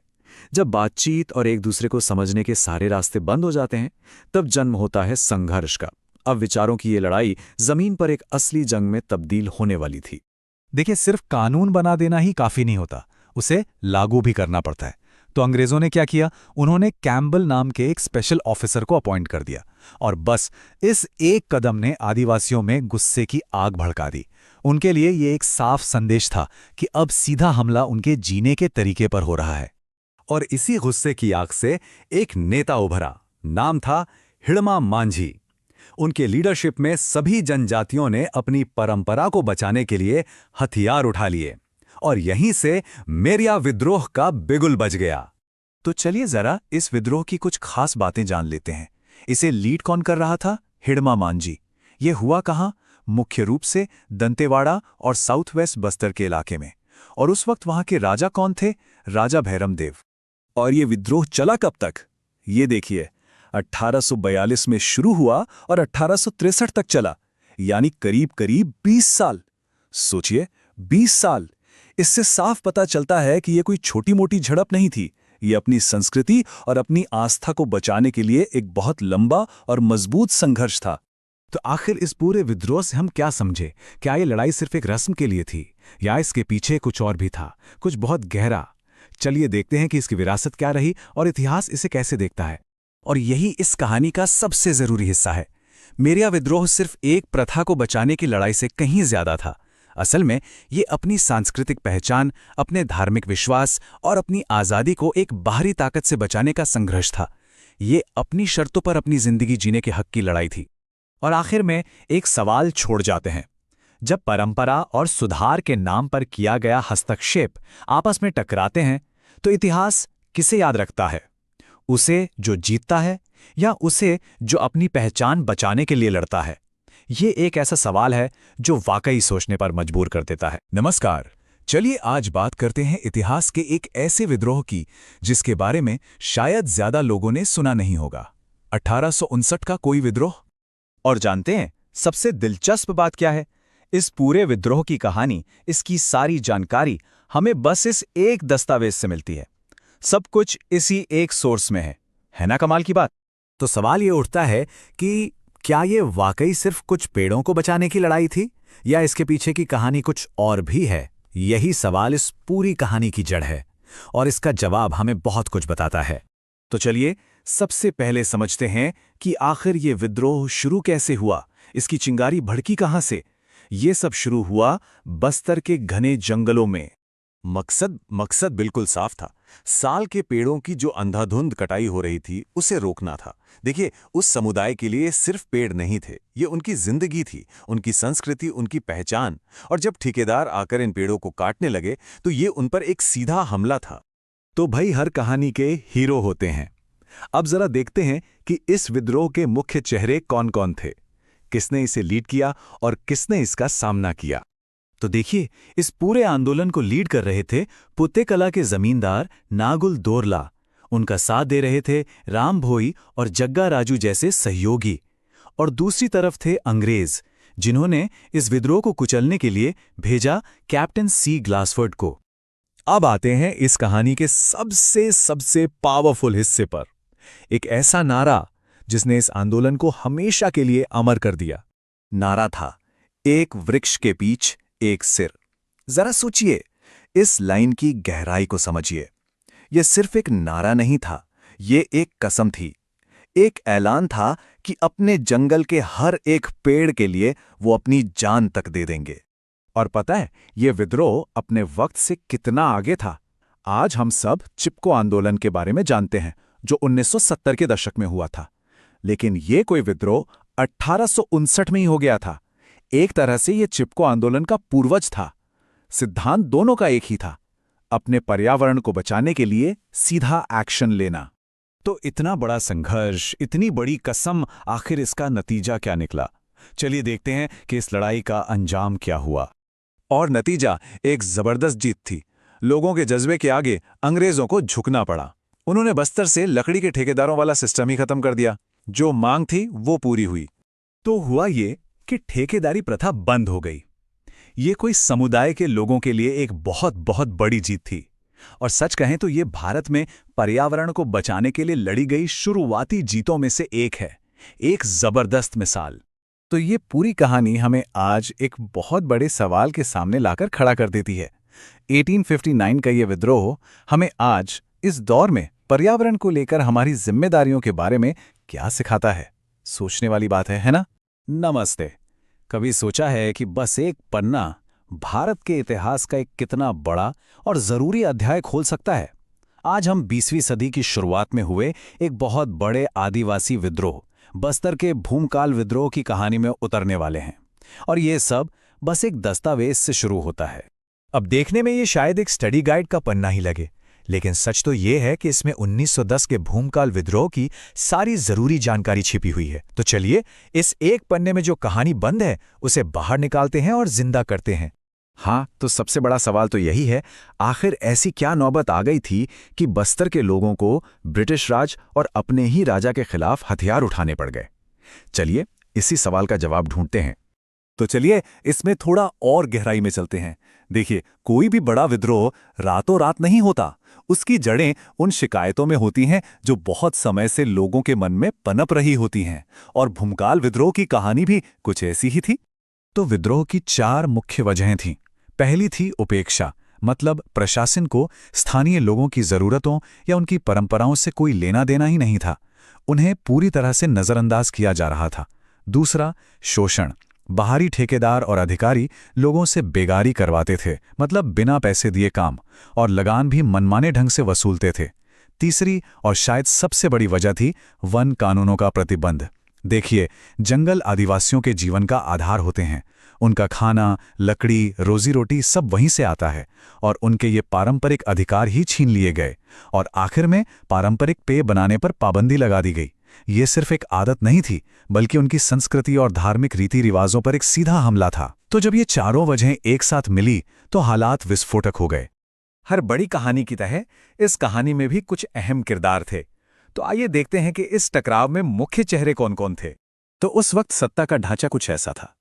जब बातचीत और एक दूसरे को समझने के सारे रास्ते बंद हो जाते हैं, तब जन्म होता है संघर्ष का। अब विचारों की ये लड़ाई जमीन पर एक असली जंग में तब्दील होने वाली थी। देखिए, सिर्फ कानून बना देना ही काफी नहीं होता, उसे लागू भी करना पड़ता है। तो अंग्रेजों ने क्या किया? उन्होंने कैम्बल नाम के एक स्पेशल ऑफिसर को अपॉइंट कर दिया, और बस इस एक कदम ने आदिवासियों में गुस्से की आग भड़का दी। उनके लिए ये एक साफ संदेश था कि अब सीधा हमला उनके जीने के तरीके पर हो रहा है। और इसी गुस्से की आग से एक नेता उभरा। नाम था हिड़मा मांझी। उनके लीडरशिप में सभी जनजातियों ने अपनी परंपरा को बचाने के लिए हथियार उठा लिए, और यहीं से मेरिया विद्रोह का बिगुल बज गया। तो चलिए जरा इस विद्रोह की कुछ खास बातें जान लेते हैं। इसे लीड कौन कर रहा था? हिड़मा मांझी। ये हुआ कहाँ? मुख्य रूप से दंतेवाड़ा और साउथ वेस्ट बस्तर के इलाके में। और उस वक्त वहां के राजा कौन थे? राजा भैरमदेव। और ये विद्रोह चला कब तक? ये देखिए, 1842 में शुरू हुआ और 1863 तक चला, यानी करीब करीब 20 साल। सोचिए, 20 साल। इससे साफ पता चलता है कि यह कोई छोटी मोटी झड़प नहीं थी। ये अपनी संस्कृति और अपनी आस्था को बचाने के लिए एक बहुत लंबा और मजबूत संघर्ष था। तो आखिर इस पूरे विद्रोह से हम क्या समझे? क्या ये लड़ाई सिर्फ एक रस्म के लिए थी, या इसके पीछे कुछ और भी था, कुछ बहुत गहरा? चलिए देखते हैं कि इसकी विरासत क्या रही और इतिहास इसे कैसे देखता है। और यही इस कहानी का सबसे जरूरी हिस्सा है। मेरिया विद्रोह सिर्फ एक प्रथा को बचाने की लड़ाई से कहीं ज्यादा था। असल में ये अपनी सांस्कृतिक पहचान, अपने धार्मिक विश्वास और अपनी आज़ादी को एक बाहरी ताकत से बचाने का संघर्ष था। ये अपनी शर्तों पर अपनी जिंदगी जीने के हक की लड़ाई थी। और आखिर में एक सवाल छोड़ जाते हैं, जब परंपरा और सुधार के नाम पर किया गया हस्तक्षेप आपस में टकराते हैं तो इतिहास किसे याद रखता है? उसे जो जीतता है या उसे जो अपनी पहचान बचाने के लिए लड़ता है? ये एक ऐसा सवाल है जो वाकई सोचने पर मजबूर कर देता है। नमस्कार। चलिए आज बात करते हैं इतिहास के एक ऐसे विद्रोह की जिसके बारे में शायद ज्यादा लोगों ने सुना नहीं होगा। 1859 का कोई विद्रोह। और जानते हैं सबसे दिलचस्प बात क्या है? इस पूरे विद्रोह की कहानी, इसकी सारी जानकारी हमें बस इस एक दस्तावेज से मिलती है। सब कुछ इसी एक सोर्स में है ना कमाल की बात? तो सवाल ये उठता है कि क्या ये वाकई सिर्फ कुछ पेड़ों को बचाने की लड़ाई थी या इसके पीछे की कहानी कुछ और भी है? यही सवाल इस पूरी कहानी की जड़ है और इसका जवाब हमें बहुत कुछ बताता है। तो चलिए सबसे पहले समझते हैं कि आखिर ये विद्रोह शुरू कैसे हुआ, इसकी चिंगारी भड़की कहां से। ये सब शुरू हुआ बस्तर के घने जंगलों में। मकसद बिल्कुल साफ था। साल के पेड़ों की जो अंधाधुंध कटाई हो रही थी उसे रोकना था। देखिए, उस समुदाय के लिए सिर्फ पेड़ नहीं थे, ये उनकी जिंदगी थी, उनकी संस्कृति, उनकी पहचान। और जब ठेकेदार आकर इन पेड़ों को काटने लगे तो ये उन पर एक सीधा हमला था। तो भाई हर कहानी के हीरो होते हैं। अब जरा देखते हैं कि इस विद्रोह के मुख्य चेहरे कौन-कौन थे, किसने इसे लीड किया और किसने इसका सामना किया। तो देखिए, इस पूरे आंदोलन को लीड कर रहे थे पुत्तेकला के जमींदार नागुल दोरला। उनका साथ दे रहे थे राम भोई और जग्गा राजू जैसे सहयोगी। और दूसरी तरफ थे अंग्रेज, जिन्होंने इस विद्रोह को कुचलने के लिए भेजा कैप्टन सी ग्लासवर्ड को। अब आते हैं इस कहानी के सबसे पावरफुल हिस्से पर। एक ऐसा नारा जिसने इस आंदोलन को हमेशा के लिए अमर कर दिया। नारा था, एक वृक्ष के बीच एक सिर। जरा सोचिए, इस लाइन की गहराई को समझिए। यह सिर्फ एक नारा नहीं था, ये एक कसम थी, एक ऐलान था कि अपने जंगल के हर एक पेड़ के लिए वो अपनी जान तक दे देंगे। और पता है, ये विद्रोह अपने वक्त से कितना आगे था। आज हम सब चिपको आंदोलन के बारे में जानते हैं, जो 1970 के दशक में हुआ था। लेकिन ये कोई विद्रोह 1859 में ही हो गया था। एक तरह से ये चिपको आंदोलन का पूर्वज था। सिद्धांत दोनों का एक ही था, अपने पर्यावरण को बचाने के लिए सीधा एक्शन लेना। तो इतना बड़ा संघर्ष, इतनी बड़ी कसम, आखिर इसका नतीजा क्या निकला? चलिए देखते हैं कि इस लड़ाई का अंजाम क्या हुआ। और नतीजा एक जबरदस्त जीत थी। लोगों के जज्बे के आगे अंग्रेजों को झुकना पड़ा। उन्होंने बस्तर से लकड़ी के ठेकेदारों वाला सिस्टम ही खत्म कर दिया। जो मांग थी वो पूरी हुई। तो हुआ ये कि ठेकेदारी प्रथा बंद हो गई। ये कोई समुदाय के लोगों के लिए एक बहुत बड़ी जीत थी। और सच कहें तो ये भारत में पर्यावरण को बचाने के लिए लड़ी गई शुरुआती जीतों में से एक है। एक जबरदस्त मिसाल। तो ये पूरी कहानी हमें आज एक बहुत बड़े सवाल के सामने लाकर खड़ा कर देती है। 1859 का ये विद्रोह हमें आज इस दौर में पर्यावरण को लेकर हमारी जिम्मेदारियों के बारे में क्या सिखाता है? सोचने वाली बात है ना? नमस्ते। कभी सोचा है कि बस एक पन्ना भारत के इतिहास का एक कितना बड़ा और जरूरी अध्याय खोल सकता है? आज हम 20वीं सदी की शुरुआत में हुए एक बहुत बड़े आदिवासी विद्रोह, बस्तर के भूमकाल विद्रोह की कहानी में उतरने वाले हैं। और ये सब बस एक दस्तावेज से शुरू होता है। अब देखने में ये शायद एक स्टडी गाइड का पन्ना ही लगे, लेकिन सच तो ये है कि इसमें 1910 के भूमकाल विद्रोह की सारी जरूरी जानकारी छिपी हुई है। तो चलिए इस एक पन्ने में जो कहानी बंद है उसे बाहर निकालते हैं और जिंदा करते हैं। हाँ, तो सबसे बड़ा सवाल तो यही है, आखिर ऐसी क्या नौबत आ गई थी कि बस्तर के लोगों को ब्रिटिश राज और अपने ही राजा के खिलाफ हथियार उठाने पड़ गए? चलिए इसी सवाल का जवाब ढूंढते हैं। तो चलिए इसमें थोड़ा और गहराई में चलते हैं। देखिए, कोई भी बड़ा विद्रोह रातों रात नहीं होता। उसकी जड़ें उन शिकायतों में होती हैं जो बहुत समय से लोगों के मन में पनप रही होती हैं। और भूमकाल विद्रोह की कहानी भी कुछ ऐसी ही थी। तो विद्रोह की 4 मुख्य वजहें थीं। पहली थी उपेक्षा, मतलब प्रशासन को स्थानीय लोगों की जरूरतों या उनकी परंपराओं से कोई लेना देना ही नहीं था। उन्हें पूरी तरह से नजरअंदाज किया जा रहा था। दूसरा, शोषण। बाहरी ठेकेदार और अधिकारी लोगों से बेगारी करवाते थे, मतलब बिना पैसे दिए काम, और लगान भी मनमाने ढंग से वसूलते थे। तीसरी और शायद सबसे बड़ी वजह थी वन कानूनों का प्रतिबंध। देखिए, जंगल आदिवासियों के जीवन का आधार होते हैं। उनका खाना, लकड़ी, रोजी रोटी सब वहीं से आता है और उनके ये पारंपरिक अधिकार ही छीन लिए गए और आखिर में पारंपरिक पेय बनाने पर पाबंदी लगा दी गई। ये सिर्फ एक आदत नहीं थी, बल्कि उनकी संस्कृति और धार्मिक रीति रिवाजों पर एक सीधा हमला था। तो जब ये चारों वजहें एक साथ मिली तो हालात विस्फोटक हो गए। हर बड़ी कहानी की तरह इस कहानी में भी कुछ अहम किरदार थे। तो आइए देखते हैं कि इस टकराव में मुख्य चेहरे कौन-कौन थे। तो उस वक्त सत्ता का ढांचा कुछ ऐसा था।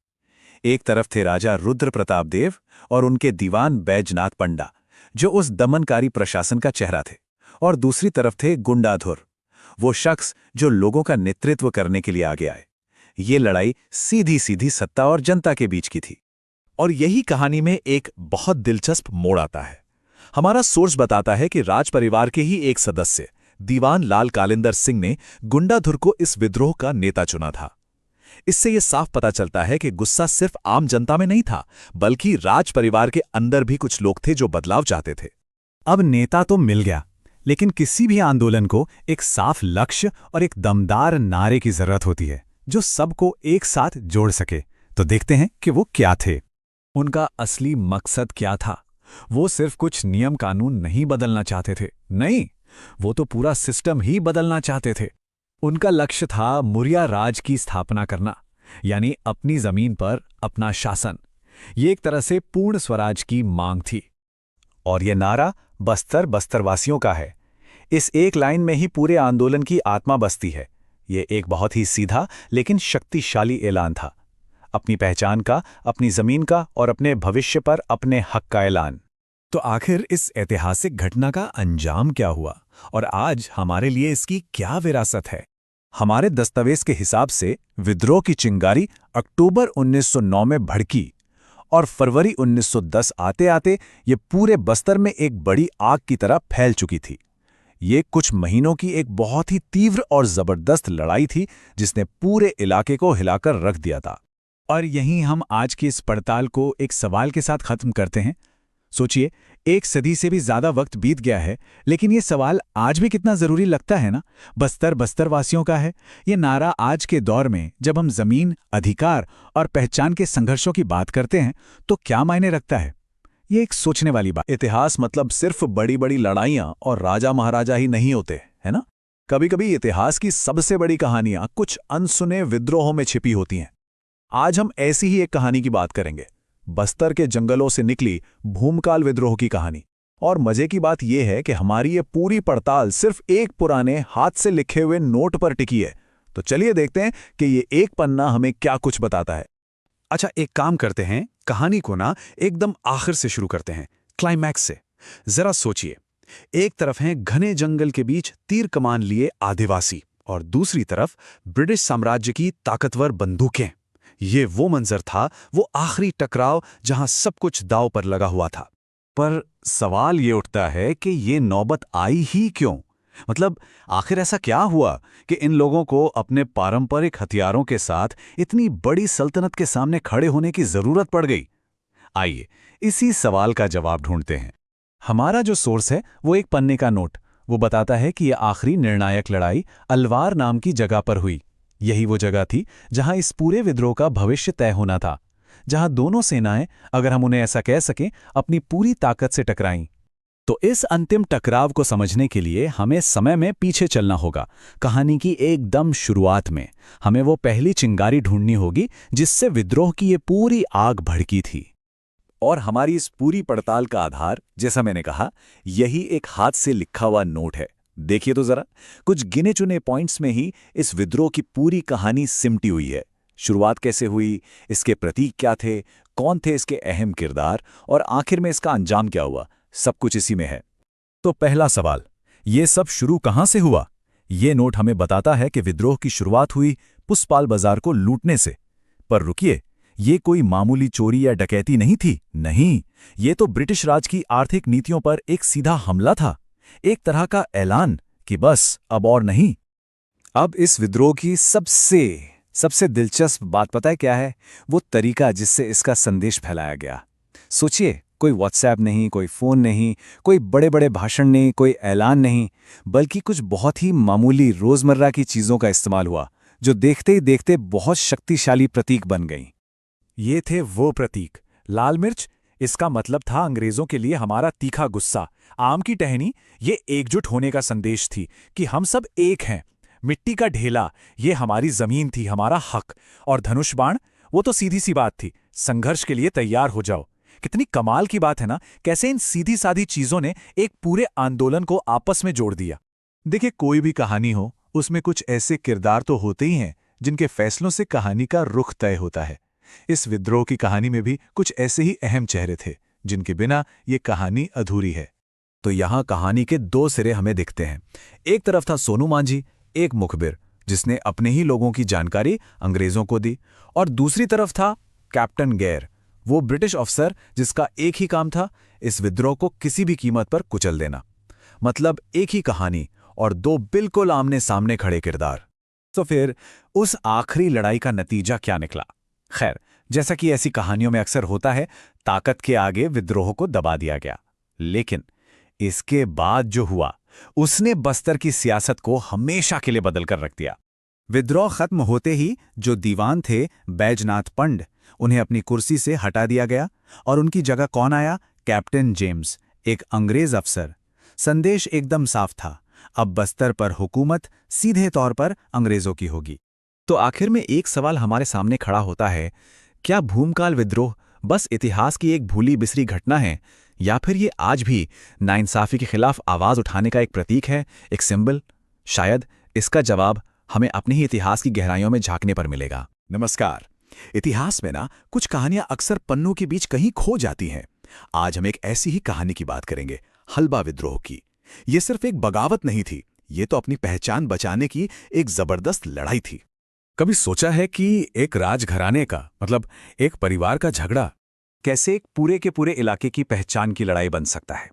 एक तरफ थे राजा रुद्र प्रताप देव और उनके दीवान बैजनाथ पंडा, जो उस दमनकारी प्रशासन का चेहरा थे, और दूसरी तरफ थे गुंडाधुर, वो शख्स जो लोगों का नेतृत्व करने के लिए आगे आए। ये लड़ाई सीधी सीधी सत्ता और जनता के बीच की थी। और यही कहानी में एक बहुत दिलचस्प मोड़ आता है। हमारा सोर्स बताता है कि राज परिवार के ही एक सदस्य दीवान लाल कालिंदर सिंह ने गुंडाधुर को इस विद्रोह का नेता चुना था। इससे यह साफ पता चलता है कि गुस्सा सिर्फ आम जनता में नहीं था, बल्कि राज परिवार के अंदर भी कुछ लोग थे जो बदलाव चाहते थे। अब नेता तो मिल गया, लेकिन किसी भी आंदोलन को एक साफ लक्ष्य और एक दमदार नारे की जरूरत होती है जो सबको एक साथ जोड़ सके। तो देखते हैं कि वो क्या थे। उनका असली मकसद क्या था? वो सिर्फ कुछ नियम कानून नहीं बदलना चाहते थे, नहीं, वो तो पूरा सिस्टम ही बदलना चाहते थे। उनका लक्ष्य था मौर्य राज की स्थापना करना, यानी अपनी जमीन पर अपना शासन। ये एक तरह से पूर्ण स्वराज की मांग थी। और ये नारा बस्तरवासियों का है। इस एक लाइन में ही पूरे आंदोलन की आत्मा बसती है। ये एक बहुत ही सीधा लेकिन शक्तिशाली ऐलान था, अपनी पहचान का, अपनी जमीन का और अपने भविष्य पर अपने हक का ऐलान। तो आखिर इस ऐतिहासिक घटना का अंजाम क्या हुआ और आज हमारे लिए इसकी क्या विरासत है? हमारे दस्तावेज के हिसाब से विद्रोह की चिंगारी अक्टूबर 1909 में भड़की और फरवरी 1910 आते आते ये पूरे बस्तर में एक बड़ी आग की तरह फैल चुकी थी। ये कुछ महीनों की एक बहुत ही तीव्र और जबरदस्त लड़ाई थी जिसने पूरे इलाके को हिलाकर रख दिया था। और यहीं हम आज की इस पड़ताल को एक सवाल के साथ खत्म करते हैं। सोचिए, एक सदी से भी ज्यादा वक्त बीत गया है, लेकिन ये सवाल आज भी कितना जरूरी लगता है ना। बस्तरवासियों का है। ये नारा आज के दौर में जब हम जमीन, अधिकार और पहचान के संघर्षों की बात करते हैं तो क्या मायने रखता है? ये एक सोचने वाली बात। इतिहास मतलब सिर्फ बड़ी बड़ी लड़ाइयां और राजा महाराजा ही नहीं होते, है ना? कभी कभी इतिहास की सबसे बड़ी कहानियां कुछ अनसुने विद्रोहों में छिपी होती हैं। आज हम ऐसी ही एक कहानी की बात करेंगे, बस्तर के जंगलों से निकली भूमकाल विद्रोह की कहानी। और मजे की बात यह है कि हमारी ये पूरी पड़ताल सिर्फ एक पुराने हाथ से लिखे हुए नोट पर टिकी है। तो चलिए देखते हैं कि ये एक पन्ना हमें क्या कुछ बताता है। अच्छा, एक काम करते हैं, कहानी को ना एकदम आखिर से शुरू करते हैं, क्लाइमैक्स से। जरा सोचिए, एक तरफ हैं घने जंगल के बीच तीर कमान लिए आदिवासी और दूसरी तरफ ब्रिटिश साम्राज्य की ताकतवर बंदूकें। ये वो मंजर था, वो आखिरी टकराव जहां सब कुछ दांव पर लगा हुआ था। पर सवाल ये उठता है कि ये नौबत आई ही क्यों? मतलब आखिर ऐसा क्या हुआ कि इन लोगों को अपने पारंपरिक हथियारों के साथ इतनी बड़ी सल्तनत के सामने खड़े होने की जरूरत पड़ गई? आइए इसी सवाल का जवाब ढूंढते हैं। हमारा जो सोर्स है वो एक पन्ने का नोट। वो बताता है कि यह आखिरी निर्णायक लड़ाई अलवार नाम की जगह पर हुई। यही वो जगह थी जहां इस पूरे विद्रोह का भविष्य तय होना था, जहां दोनों सेनाएं, अगर हम उन्हें ऐसा कह सकें, अपनी पूरी ताकत से टकराईं। तो इस अंतिम टकराव को समझने के लिए हमें समय में पीछे चलना होगा। कहानी की एकदम शुरुआत में हमें वो पहली चिंगारी ढूंढनी होगी जिससे विद्रोह की ये पूरी आग भड़की थी। और हमारी इस पूरी पड़ताल का आधार, जैसा मैंने कहा, यही एक हाथ से लिखा हुआ नोट है। देखिए तो जरा, कुछ गिने चुने पॉइंट्स में ही इस विद्रोह की पूरी कहानी सिमटी हुई है। शुरुआत कैसे हुई, इसके प्रतीक क्या थे, कौन थे इसके अहम किरदार, और आखिर में इसका अंजाम क्या हुआ, सब कुछ इसी में है। तो पहला सवाल, ये सब शुरू कहां से हुआ? ये नोट हमें बताता है कि विद्रोह की शुरुआत हुई पुष्पाल बाजार को लूटने से। पर रुकिए, ये कोई मामूली चोरी या डकैती नहीं थी। नहीं, ये तो ब्रिटिश राज की आर्थिक नीतियों पर एक सीधा हमला था, एक तरह का ऐलान कि बस अब और नहीं। अब इस विद्रोह की सबसे दिलचस्प बात पता है क्या है? वो तरीका जिससे इसका संदेश फैलाया गया। सोचिए, कोई व्हाट्सएप नहीं, कोई फोन नहीं, कोई बड़े बड़े भाषण नहीं, कोई ऐलान नहीं, बल्कि कुछ बहुत ही मामूली रोजमर्रा की चीजों का इस्तेमाल हुआ, जो देखते ही देखते बहुत शक्तिशाली प्रतीक बन गई। ये थे वो प्रतीक। लाल मिर्च, इसका मतलब था अंग्रेजों के लिए हमारा तीखा गुस्सा। आम की टहनी, ये एकजुट होने का संदेश थी कि हम सब एक हैं। मिट्टी का ढेला, ये हमारी जमीन थी, हमारा हक। और धनुष बाण, वो तो सीधी सी बात थी, संघर्ष के लिए तैयार हो जाओ। कितनी कमाल की बात है ना, कैसे इन सीधी सादी चीजों ने एक पूरे आंदोलन को आपस में जोड़ दिया। देखिए, कोई भी कहानी हो, उसमें कुछ ऐसे किरदार तो होते ही हैं जिनके फैसलों से कहानी का रुख तय होता है। इस विद्रोह की कहानी में भी कुछ ऐसे ही अहम चेहरे थे जिनके बिना ये कहानी अधूरी है। तो यहाँ कहानी के दो सिरे हमें दिखते हैं। एक तरफ था सोनू मांझी, एक मुखबिर जिसने अपने ही लोगों की जानकारी अंग्रेजों को दी, और दूसरी तरफ था कैप्टन गैर, वो ब्रिटिश अफसर जिसका एक ही काम था, इस विद्रोह को किसी भी कीमत पर कुचल देना। मतलब एक ही कहानी और दो बिल्कुल आमने सामने खड़े किरदार। तो फिर उस आखिरी लड़ाई का नतीजा क्या निकला? खैर, जैसा कि ऐसी कहानियों में अक्सर होता है, ताकत के आगे विद्रोह को दबा दिया गया। लेकिन इसके बाद जो हुआ, उसने बस्तर की सियासत को हमेशा के लिए बदल कर रख दिया। विद्रोह खत्म होते ही जो दीवान थे बैजनाथ पंड, उन्हें अपनी कुर्सी से हटा दिया गया और उनकी जगह कौन आया? कैप्टन जेम्स, एक अंग्रेज अफसर। संदेश एकदम साफ था, अब बस्तर पर हुकूमत सीधे तौर पर अंग्रेजों की होगी। तो आखिर में एक सवाल हमारे सामने खड़ा होता है, क्या भूमकाल विद्रोह बस इतिहास की एक भूली बिसरी घटना है, या फिर ये आज भी नाइंसाफी के खिलाफ आवाज उठाने का एक प्रतीक है, एक सिंबल? शायद इसका जवाब हमें अपने ही इतिहास की गहराइयों में झांकने पर मिलेगा। नमस्कार। इतिहास में ना कुछ कहानियां अक्सर पन्नों के बीच कहीं खो जाती हैं। आज हम एक ऐसी ही कहानी की बात करेंगे, हल्बा विद्रोह की। ये सिर्फ एक बगावत नहीं थी, ये तो अपनी पहचान बचाने की एक जबरदस्त लड़ाई थी। कभी सोचा है कि एक राजघराने का, मतलब एक परिवार का झगड़ा कैसे एक पूरे के पूरे इलाके की पहचान की लड़ाई बन सकता है?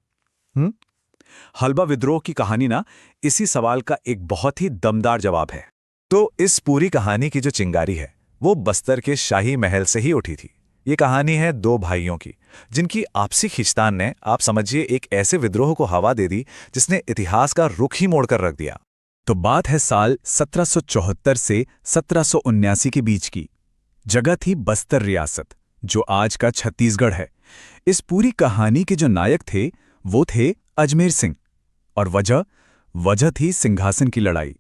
हल्बा विद्रोह की कहानी ना इसी सवाल का एक बहुत ही दमदार जवाब है। तो इस पूरी कहानी की जो चिंगारी है, वो बस्तर के शाही महल से ही उठी थी। ये कहानी है दो भाइयों की, जिनकी आपसी खिंचतान ने, आप समझिए, एक ऐसे विद्रोह को हवा दे दी जिसने इतिहास का रुख ही मोड़कर रख दिया। तो बात है साल 1774 से 1779 के बीच की। जगह थी बस्तर रियासत, जो आज का छत्तीसगढ़ है। इस पूरी कहानी के जो नायक थे वो थे अजमेर सिंह, और वजह थी सिंहासन की लड़ाई,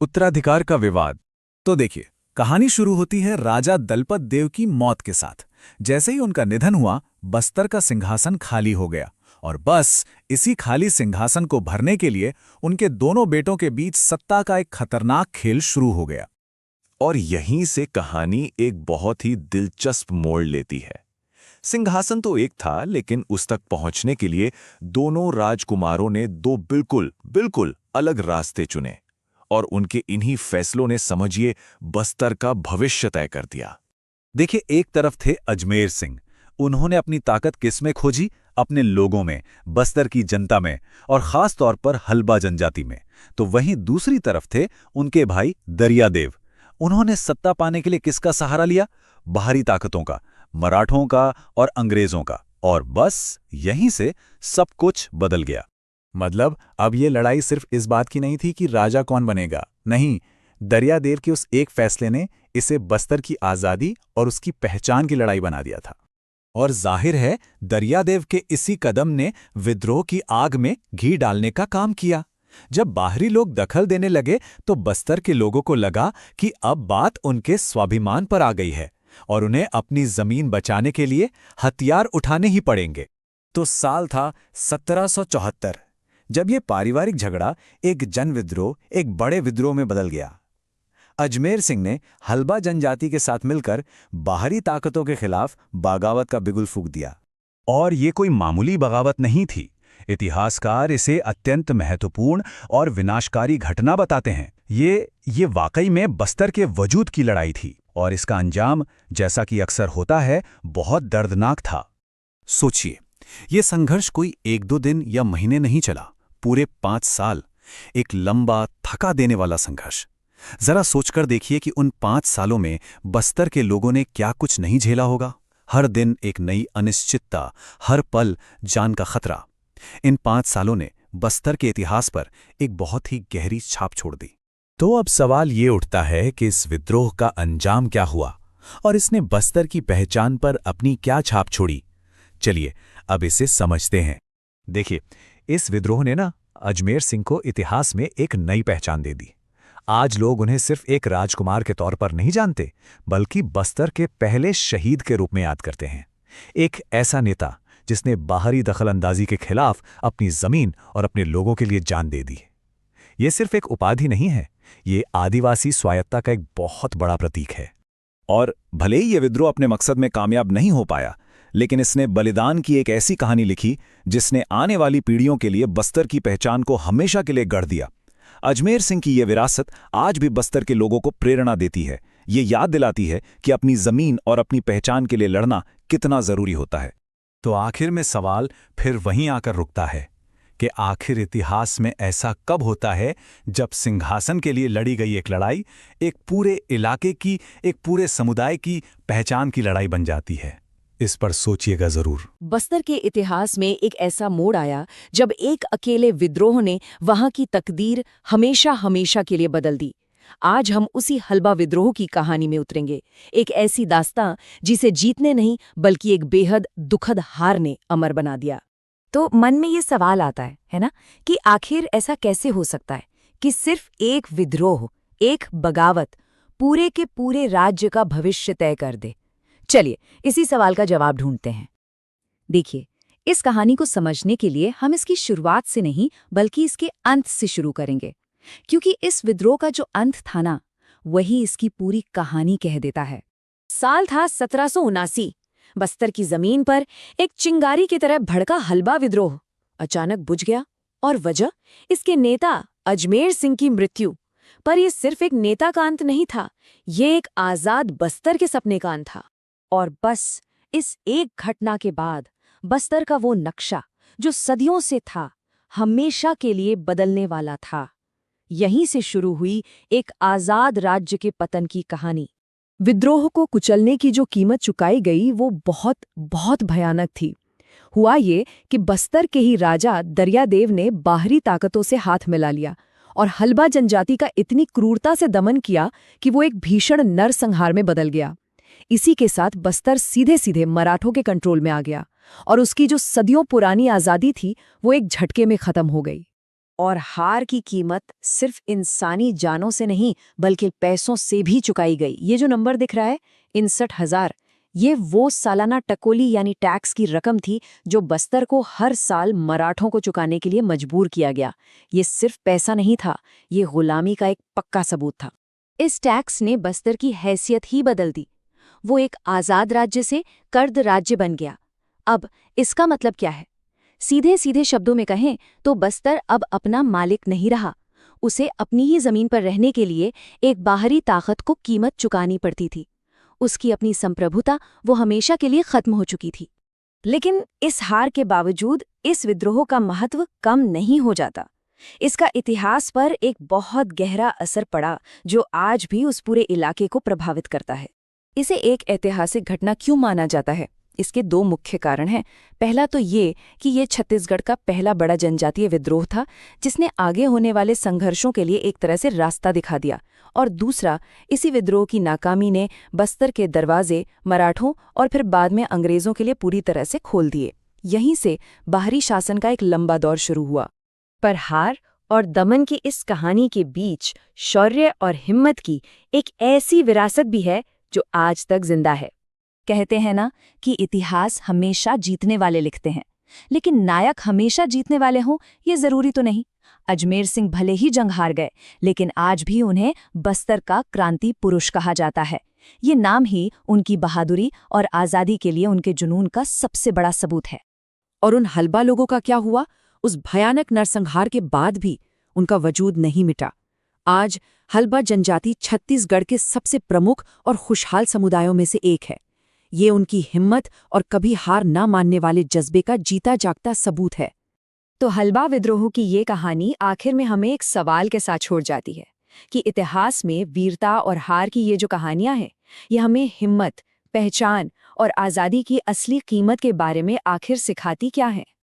उत्तराधिकार का विवाद। तो देखिए, कहानी शुरू होती है राजा दलपत देव की मौत के साथ। जैसे ही उनका निधन हुआ, बस्तर का सिंहासन खाली हो गया, और बस इसी खाली सिंहासन को भरने के लिए उनके दोनों बेटों के बीच सत्ता का एक खतरनाक खेल शुरू हो गया। और यहीं से कहानी एक बहुत ही दिलचस्प मोड़ लेती है। सिंहासन तो एक था, लेकिन उस तक पहुंचने के लिए दोनों राजकुमारों ने दो बिल्कुल अलग रास्ते चुने, और उनके इन्हीं फैसलों ने, समझिए, बस्तर का भविष्य तय कर दिया। देखिए, एक तरफ थे अजमेर सिंह। उन्होंने अपनी ताकत किसमें खोजी? अपने लोगों में, बस्तर की जनता में, और खास तौर पर हल्बा जनजाति में। तो वहीं दूसरी तरफ थे उनके भाई दरियादेव। उन्होंने सत्ता पाने के लिए किसका सहारा लिया? बाहरी ताकतों का, मराठों का और अंग्रेजों का। और बस यहीं से सब कुछ बदल गया। मतलब अब ये लड़ाई सिर्फ इस बात की नहीं थी कि राजा कौन बनेगा। नहीं, दरियादेव के उस एक फैसले ने इसे बस्तर की आज़ादी और उसकी पहचान की लड़ाई बना दिया था। और जाहिर है, दरियादेव के इसी कदम ने विद्रोह की आग में घी डालने का काम किया। जब बाहरी लोग दखल देने लगे तो बस्तर के लोगों को लगा कि अब बात उनके स्वाभिमान पर आ गई है और उन्हें अपनी जमीन बचाने के लिए हथियार उठाने ही पड़ेंगे। तो साल था 1774, जब ये पारिवारिक झगड़ा एक जनविद्रोह, एक बड़े विद्रोह में बदल गया। अजमेर सिंह ने हल्बा जनजाति के साथ मिलकर बाहरी ताकतों के खिलाफ बगावत का बिगुल फूंक दिया। और ये कोई मामूली बगावत नहीं थी। इतिहासकार इसे अत्यंत महत्वपूर्ण और विनाशकारी घटना बताते हैं। ये वाकई में बस्तर के वजूद की लड़ाई थी, और इसका अंजाम, जैसा कि अक्सर होता है, बहुत दर्दनाक था। सोचिए, ये संघर्ष कोई 1-2 दिन या महीने नहीं चला, पूरे 5 साल। एक लंबा, थका देने वाला संघर्ष। जरा सोचकर देखिए कि उन 5 सालों में बस्तर के लोगों ने क्या कुछ नहीं झेला होगा। हर दिन एक नई अनिश्चितता, हर पल जान का खतरा। इन 5 सालों ने बस्तर के इतिहास पर एक बहुत ही गहरी छाप छोड़ दी। तो अब सवाल ये उठता है कि इस विद्रोह का अंजाम क्या हुआ? और इसने बस्तर की पहचान पर अपनी क्या छाप छोड़ी। चलिए अब इसे समझते हैं। देखिए, इस विद्रोह ने ना अजमेर सिंह को इतिहास में एक नई पहचान दे दी। आज लोग उन्हें सिर्फ एक राजकुमार के तौर पर नहीं जानते, बल्कि बस्तर के पहले शहीद के रूप में याद करते हैं। एक ऐसा नेता जिसने बाहरी दखलंदाजी के खिलाफ अपनी जमीन और अपने लोगों के लिए जान दे दी। ये सिर्फ एक उपाधि नहीं है, ये आदिवासी स्वायत्ता का एक बहुत बड़ा प्रतीक है। और भले ही ये विद्रोह अपने मकसद में कामयाब नहीं हो पाया, लेकिन इसने बलिदान की एक ऐसी कहानी लिखी जिसने आने वाली पीढ़ियों के लिए बस्तर की पहचान को हमेशा के लिए गढ़ दिया। अजमेर सिंह की ये विरासत आज भी बस्तर के लोगों को प्रेरणा देती है। ये याद दिलाती है कि अपनी जमीन और अपनी पहचान के लिए लड़ना कितना जरूरी होता है। तो आखिर में सवाल फिर वहीं आकर रुकता है कि आखिर इतिहास में ऐसा कब होता है जब सिंहासन के लिए लड़ी गई एक लड़ाई एक पूरे इलाके की, एक पूरे समुदाय की पहचान की लड़ाई बन जाती है। इस पर सोचिएगा जरूर। बस्तर के इतिहास में एक ऐसा मोड़ आया जब एक अकेले विद्रोह ने वहां की तकदीर हमेशा हमेशा के लिए बदल दी। आज हम उसी हल्बा विद्रोह की कहानी में उतरेंगे, एक ऐसी दास्तां जिसे जीतने नहीं बल्कि एक बेहद दुखद हार ने अमर बना दिया। तो मन में ये सवाल आता है ना, कि आखिर ऐसा कैसे हो सकता है कि सिर्फ एक विद्रोह, एक बगावत पूरे के पूरे राज्य का भविष्य तय कर दे। चलिए इसी सवाल का जवाब ढूंढते हैं। देखिए, इस कहानी को समझने के लिए हम इसकी शुरुआत से नहीं बल्कि इसके अंत से शुरू करेंगे, क्योंकि इस विद्रोह का जो अंत था ना, वही इसकी पूरी कहानी कह देता है। साल था 1779। बस्तर की जमीन पर एक चिंगारी की तरह भड़का हल्बा विद्रोह अचानक बुझ गया, और वजह इसके नेता अजमेर सिंह की मृत्यु। पर यह सिर्फ एक नेता का अंत नहीं था, ये एक आजाद बस्तर के सपने का अंत था। और बस इस एक घटना के बाद बस्तर का वो नक्शा जो सदियों से था, हमेशा के लिए बदलने वाला था। यहीं से शुरू हुई एक आजाद राज्य के पतन की कहानी। विद्रोह को कुचलने की जो कीमत चुकाई गई वो बहुत बहुत भयानक थी। हुआ ये कि बस्तर के ही राजा दरियादेव ने बाहरी ताकतों से हाथ मिला लिया और हल्बा जनजाति का इतनी क्रूरता से दमन किया कि वो एक भीषण नरसंहार में बदल गया। इसी के साथ बस्तर सीधे सीधे मराठों के कंट्रोल में आ गया और उसकी जो सदियों पुरानी आज़ादी थी वो एक झटके में खत्म हो गई। और हार की कीमत सिर्फ इंसानी जानों से नहीं बल्कि पैसों से भी चुकाई गई। ये जो नंबर दिख रहा है 61,000, ये वो सालाना टकोली यानी टैक्स की रकम थी जो बस्तर को हर साल मराठों को चुकाने के लिए मजबूर किया गया। ये सिर्फ पैसा नहीं था, ये गुलामी का एक पक्का सबूत था। इस टैक्स ने बस्तर की हैसियत ही बदल दी। वो एक आज़ाद राज्य से कर्द राज्य बन गया। अब इसका मतलब क्या है? सीधे सीधे शब्दों में कहें तो बस्तर अब अपना मालिक नहीं रहा। उसे अपनी ही जमीन पर रहने के लिए एक बाहरी ताकत को कीमत चुकानी पड़ती थी। उसकी अपनी संप्रभुता वो हमेशा के लिए खत्म हो चुकी थी। लेकिन इस हार के बावजूद इस विद्रोह का महत्व कम नहीं हो जाता। इसका इतिहास पर एक बहुत गहरा असर पड़ा जो आज भी उस पूरे इलाके को प्रभावित करता है। इसे एक ऐतिहासिक घटना क्यों माना जाता है? इसके दो मुख्य कारण हैं। पहला तो ये कि ये छत्तीसगढ़ का पहला बड़ा जनजातीय विद्रोह था जिसने आगे होने वाले संघर्षों के लिए एक तरह से रास्ता दिखा दिया, और दूसरा, इसी विद्रोह की नाकामी ने बस्तर के दरवाजे मराठों और फिर बाद में अंग्रेजों के लिए पूरी तरह से खोल दिए। यहीं से बाहरी शासन का एक लंबा दौर शुरू हुआ। पर हार और दमन की इस कहानी के बीच शौर्य और हिम्मत की एक ऐसी विरासत भी है जो आज तक जिंदा है। कहते हैं ना कि इतिहास हमेशा जीतने वाले लिखते हैं, लेकिन नायक हमेशा जीतने वाले हों ये जरूरी तो नहीं। अजमेर सिंह भले ही जंग हार गए, लेकिन आज भी उन्हें बस्तर का क्रांति पुरुष कहा जाता है। ये नाम ही उनकी बहादुरी और आज़ादी के लिए उनके जुनून का सबसे बड़ा सबूत है। और उन हल्बा लोगों का क्या हुआ? उस भयानक नरसंहार के बाद भी उनका वजूद नहीं मिटा। आज हल्बा जनजाति छत्तीसगढ़ के सबसे प्रमुख और खुशहाल समुदायों में से एक है। ये उनकी हिम्मत और कभी हार ना मानने वाले जज्बे का जीता जागता सबूत है। तो हल्बा विद्रोह की ये कहानी आखिर में हमें एक सवाल के साथ छोड़ जाती है कि इतिहास में वीरता और हार की ये जो कहानियां हैं, ये हमें हिम्मत, पहचान और आज़ादी की असली कीमत के बारे में आखिर सिखाती क्या है।